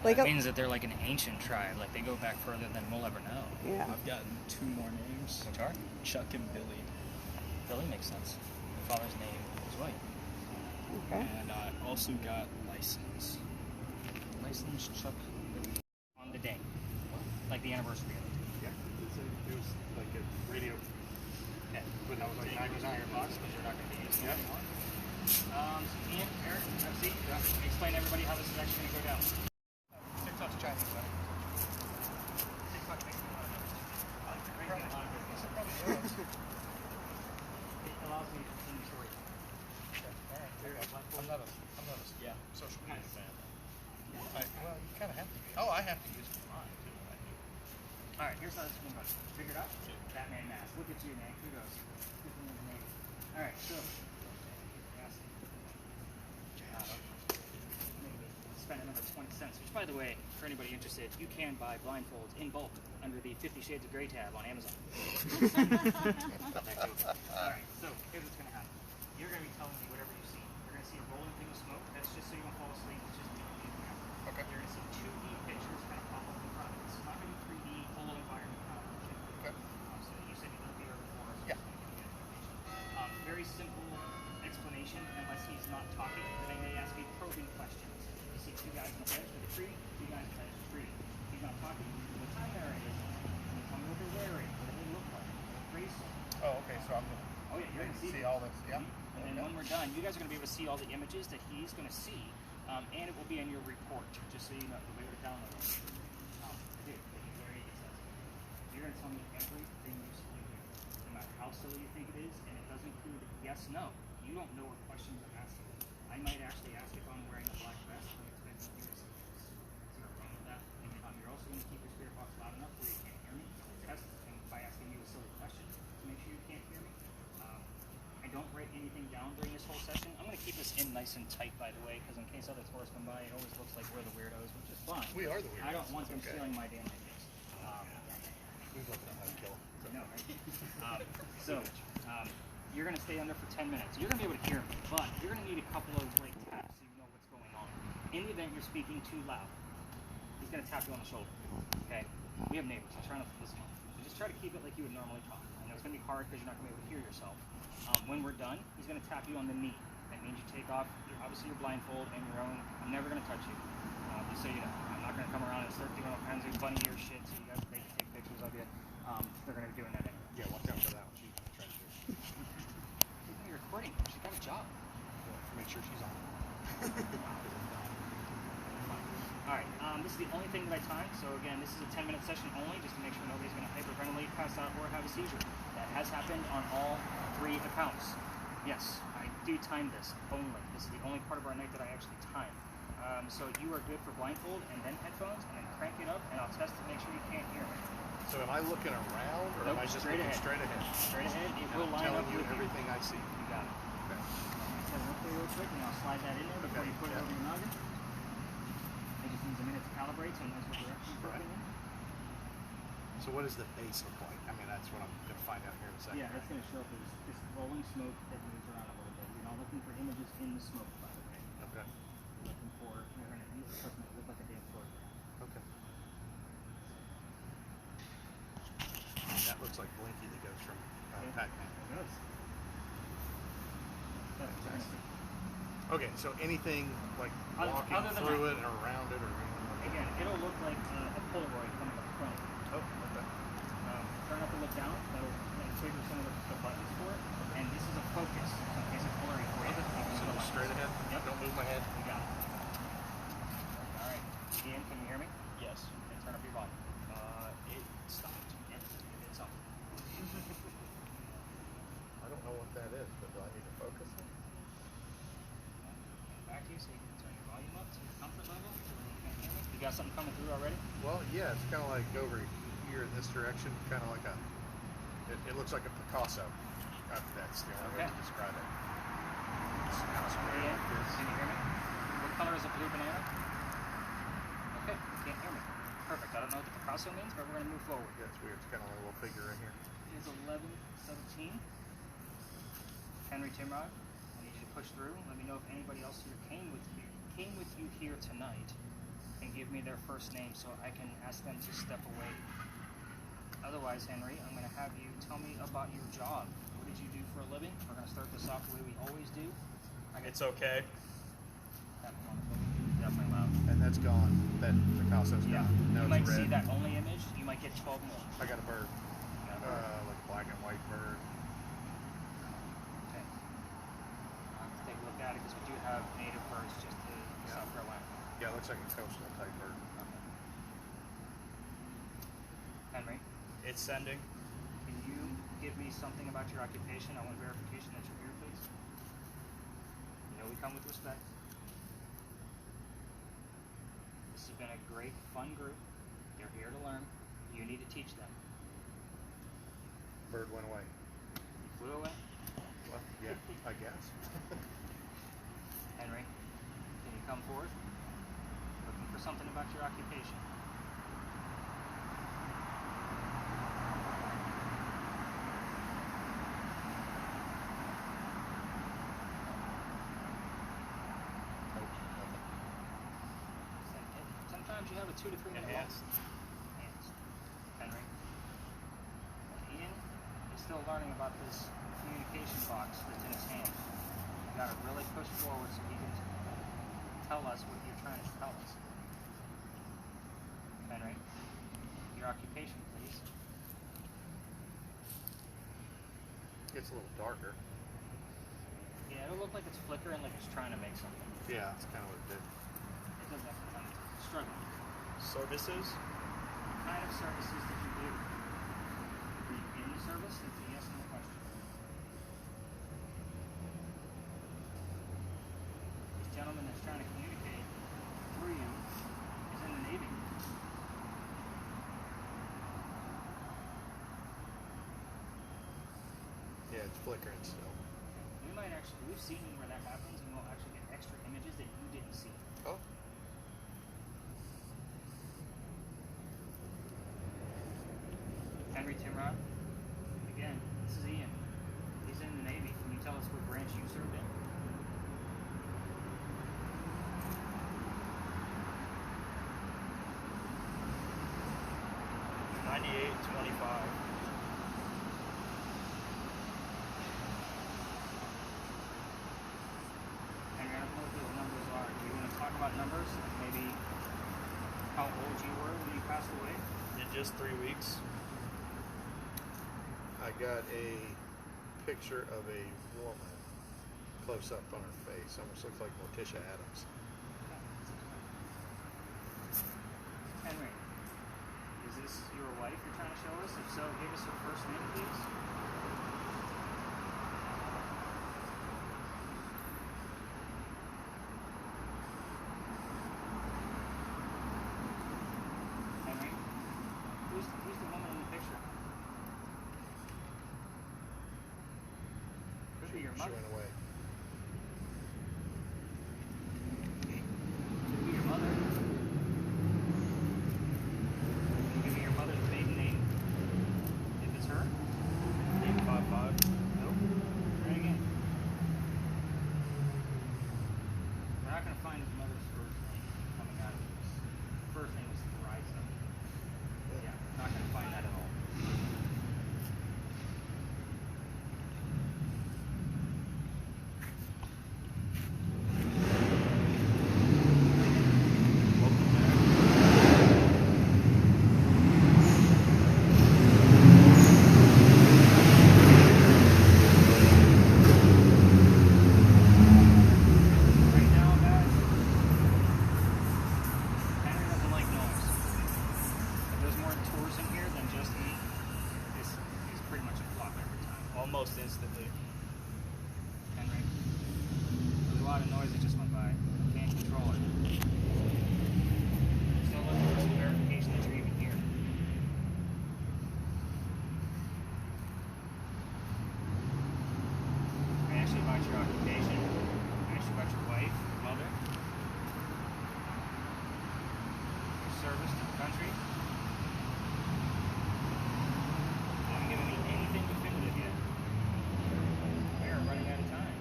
Like, That means that they're like an ancient tribe. Like, they go back further than we'll ever know. yeah. I've gotten 2 more names. Which are? Chuck and Billy. Billy makes sense. The father's name was White. Okay. And I also got License. License Chuck Billy. On the day. Like the anniversary of it. Yeah, it was like a radio. Okay. But that was like $99. But you're not going to be using Yeah. it anymore. So Ian, Eric, have a seat. Explain to everybody how this is actually going to go down. TikTok's Chinese, right? TikTok makes me a lot of money. I like to create a lot of business. It probably does. It allows me to continue story. I'm not a Yeah. social media fan. Well, you kind of have to be. Oh, I have to use mine too. I do. All right, here's how this is going to go. Figure it out? Batman mask. Look at you, man. Kudos. Good for you, man. All right, so. Yes. Maybe spend another 20 cents. Which, by the way, for anybody interested, you can buy blindfolds in bulk under the 50 Shades of Grey tab on Amazon. All right, so here's what's going to happen. You're going to be telling me whatever you see. You're going to see a rolling thing of smoke. That's just so you don't fall asleep. It's just me and you. Okay. You're going to see 2D pictures kind of pop up in front of it. It's not going to be 3D, whole environment kind of picture. Okay. So you said you lived here before. So Yeah. Very simple explanation, unless he's not talking, then I may ask you probing questions. You see 2 guys on the bench with a tree, 2 guys on the tree. He's not talking. What time there it is? Tell me what they're wearing. What do they look like? What race? Oh, okay. So I'm gonna Oh yeah, you're going to see see all this. Yeah. And then when we're done, you guys are going to be able to see all the images that he's going to see, and it will be in your report, just so you know the way to download it. Dude, it's very accessible. You're going to tell me everything you see here, no matter how silly you think it is, and it does include yes, no. You don't know what questions I'm asking. I might actually ask if I'm wearing a black vest, and expect you to see this. See what's wrong with that? Maybe if I'm nice and tight, by the way, because in case other tourists come by, it always looks like we're the weirdos, which is fine. We are the weirdos. I don't want them Okay. stealing my damn ideas. We've looked at how to kill. No, right? You're going to stay under for 10 minutes. You're going to be able to hear me, but you're going to need a couple of like taps so you know what's going on. In the event you're speaking too loud, he's going to tap you on the shoulder. Okay? We have neighbors. I'm trying not to piss them off. So just try to keep it like you would normally talk. I know it's going to be hard because you're not going to be able to hear yourself. When we're done, he's going to tap you on the knee. That means you take off, obviously your blindfold and your own. I'm never going to touch you. Just so you know. I'm not going to come around and start doing all kinds of bunny ear shit so you guys can take pictures of you. They're going to be doing that anyway. Yeah, watch out for that one. She's trying to do. You're recording. She's got a job. Yeah, make sure she's on. All right. This is the only thing that I timed. So again, this is a 10-minute session only, just to make sure nobody's going to hyperventilate, pass out, or have a seizure. That has happened on all 3 accounts. Yes, I do time this only. This is the only part of our night that I actually time. So you are good for blindfold and then headphones, and then crank it up, and I'll test to make sure you can't hear me. So am I looking around, or am Nope, I just straight looking ahead. straight ahead? Straight ahead. It And will I'm line up telling you with everything I see. You got it. Okay. So real quick, and I'll slide that in there before Okay, you put it yeah. over your noggin. It just needs a minute to calibrate, so it knows what direction you're Right. working in. So what does the base look like? I mean, that's what I'm going to find out here in a second. Yeah, that's going to show up as this rolling smoke that moves around a little bit. You're not looking for images in the smoke, by the way. Okay. You're looking for, you're going to use a person that look like a damn photograph. Okay. And that looks like Blinky that goes from Pac-Man. It does. Fantastic. Okay, so anything like Other walking than through that. it and around it or anything like that? Again, it'll look like a Polaroid coming up front. Oh, okay. Try not to look down. That'll trigger some of the buttons for it. And this is a focus. So in case it's blurry for you. So straight ahead? Yep. Don't move my head? You got it. All right. Ian, can you hear me? Yes. Okay, turn up your volume. It stopped. Yep. It did something. I don't know what that is, but do I need to focus it? Back to you so you can turn your volume up to your comfort level. So you can hear me. You got something coming through already? Well, yeah, it's kind of like over here in this direction, kind of like a, it looks like a Picasso. That's the only way to describe it. It's kind of square Ian, like this. can you hear me? What color is a blue banana? Okay, you can't hear me. Perfect. I don't know what the Picasso means, but we're going to move forward. Yeah, it's weird. It's kind of like a little figure right here. It is 11:17. Henry Timrod, I need you to push through. Let me know if anybody else here came with you here tonight, and give me their first name so I can ask them to step away. Otherwise, Henry, I'm going to have you tell me about your job. What did you do for a living? We're going to start this off the way we always do. It's okay. Definitely loud. And that's gone. That Picasso's Yeah, gone. Now you it's might red. see that only image. You might get 12 more. I got a bird. Yeah. Like a black and white bird. Okay. Let's take a look at it because we do have native birds just to South Carolina. Yeah, it looks like a coastal type bird. Henry, It's sending. can you give me something about your occupation? I want verification that you're here, please. You know we come with respect. This has been a great, fun group. They're here to learn. You need to teach them. Bird went away. You flew away. Well, yeah, I guess. Henry, can you come forward? Looking for something about your occupation. Sometimes you have a 2 to 3 minute Enhanced. Enhanced. Henry. Ian is still learning about this communication box that's in his hand. You gotta really push forward so he can tell us what you're trying to tell us. Henry, your occupation, please. It's a little darker. Yeah, it'll look like it's flickering, like it's trying to make something. Yeah, that's kind of what it did. It doesn't have to tell me. Struggling. Services? What kind of services did you do? Were you in the service? It's a yes or no question. This gentleman that's trying to communicate through you is in the Navy. Yeah, it's flickering still. We might actually, we've seen where that happens, and we'll actually get Henry Timrod. Again, this is Ian. He's in the Navy. Can you tell us what branch you served in? Henry, I don't know what those numbers are. Do you want to talk about numbers? Maybe how old you were when you passed away? In just 3 weeks. I got a picture of a woman close up on her face. Almost looks like Morticia Adams. Henry, is this your wife you're trying to show us? If so, give us her first name, please. Henry, who's the woman in the picture? Could be your She mother. went away. Could be your mother. Can you give me your mother's maiden name? If it's her? 855. Nope. Try it again. We're not going to find his mother's first name coming out of this. First name was Theresa. Yeah, not going to find that at all. Right now, guys, Henry doesn't like noise. If there's more tours in here than just me, he's pretty much a flop every time. Almost instantly. Henry, there's a lot of noise that just went by. Can't control it. Still looking for some verification that you're even here. I asked you about your occupation. I asked you about your wife, your mother, your service to the country. You haven't given me anything definitive yet. We are running out of time.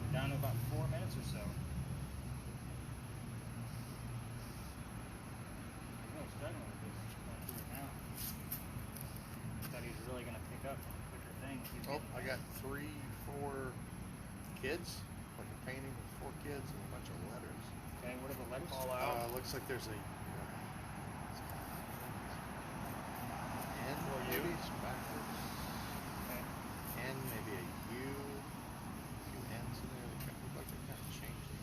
We're down to about 4 minutes or so. I'm really struggling with this going through it now. I thought he was really going to pick up on a quicker thing. Oh, I got 3, 4 kids. Like a painting with 4 kids and a bunch of letters. Okay, what are the letters? All out. Looks like there's a N Or maybe U. it's backwards. Okay. N, maybe a U. Few N's in there. They look like they kind of changed it.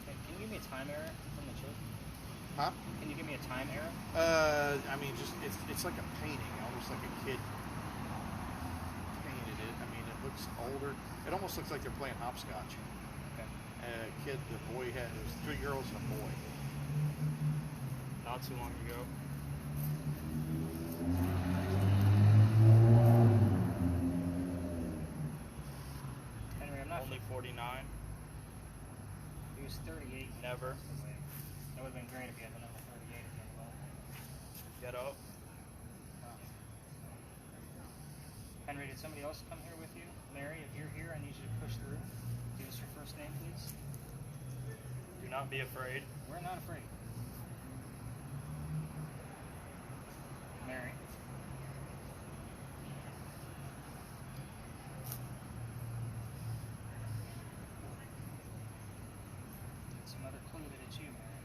Okay, can you give me a time error from the children? Huh? Can you give me a time error? I mean, just it's like a painting, almost like a kid painted it. I mean, it looks older. It almost looks like they're playing hopscotch. Okay. A kid, the boy had it was 3 girls and a boy. Not too long ago. Henry, I'm not. Only 49. He was 38. Never. That would have been great if you had the number 38 again. Well, Get up. Henry, did somebody else come here with you? Mary, if you're here, I need you to push through. Give us your first name, please. Do not be afraid. We're not afraid. Mary. It's another clue that it's you, Mary.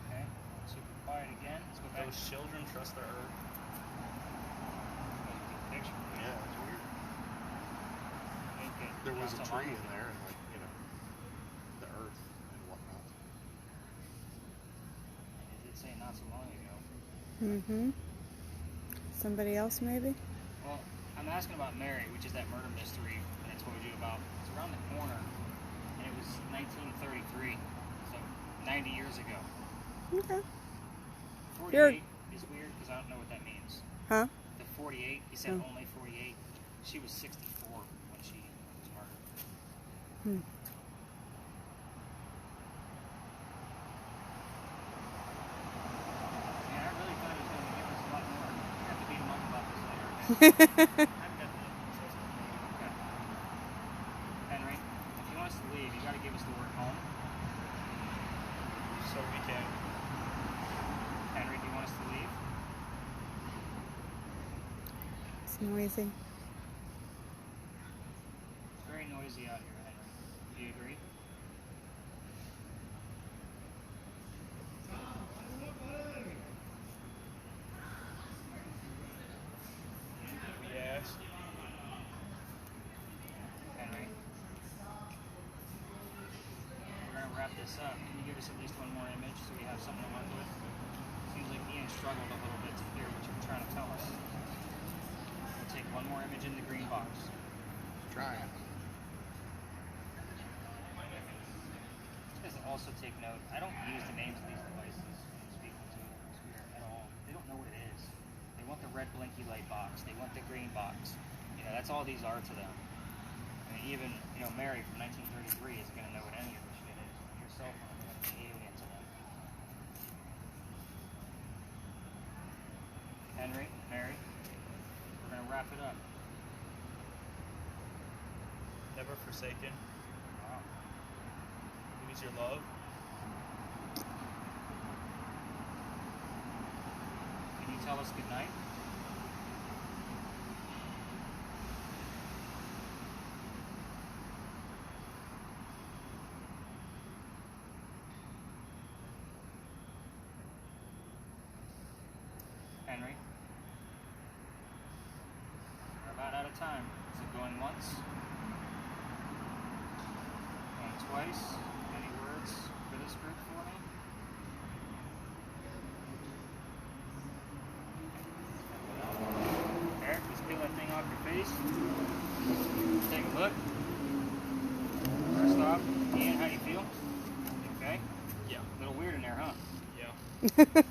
Okay, super quiet again. Let's go back Those to children trust their earth. the picture. Yeah, it's weird. Okay, There was a not so long tree in ago. there, and like the earth and whatnot. It did say not so long ago. Mm-hmm. Somebody else, maybe? Well, I'm asking about Mary, which is that murder mystery that I told you about. It's around the corner, and it was 1933, so 90 years ago. Okay. 48 is weird because I don't know what that means. Huh? The 48, he said Oh. only 48. She was 64 when she was murdered. Hmm. Henry, if you want us to leave, you got to give us the word home. So we can. Henry, do you want us to leave? It's noisy. It's very noisy out here, Henry. Do you agree? Yes. Henry, we're going to wrap this up. Can you give us at least one more image so we have something to work with? Seems like Ian struggled a little bit to hear what you were trying to tell us. We'll take one more image in the green box. Trying. Guys also take note, I don't use the names of these devices when I'm speaking to Spirit at all. They don't know what it is. They want the red blinky light box. They want the green box. You know, that's all these are to them. I mean, even, you know, Mary from 1933 isn't going to know what any of this shit is. Your cell phone is going to be alien to them. Henry, Mary, we're going to wrap it up. Never forsaken. Wow. Who is your love? Can you tell us goodnight? Henry? We're about out of time. Is it going once? Going twice? Any words for this group for me? Eric, just peel that thing off your face. Take a look. First off, Ian, how do you feel? You okay? Yeah. A little weird in there, huh? Yeah.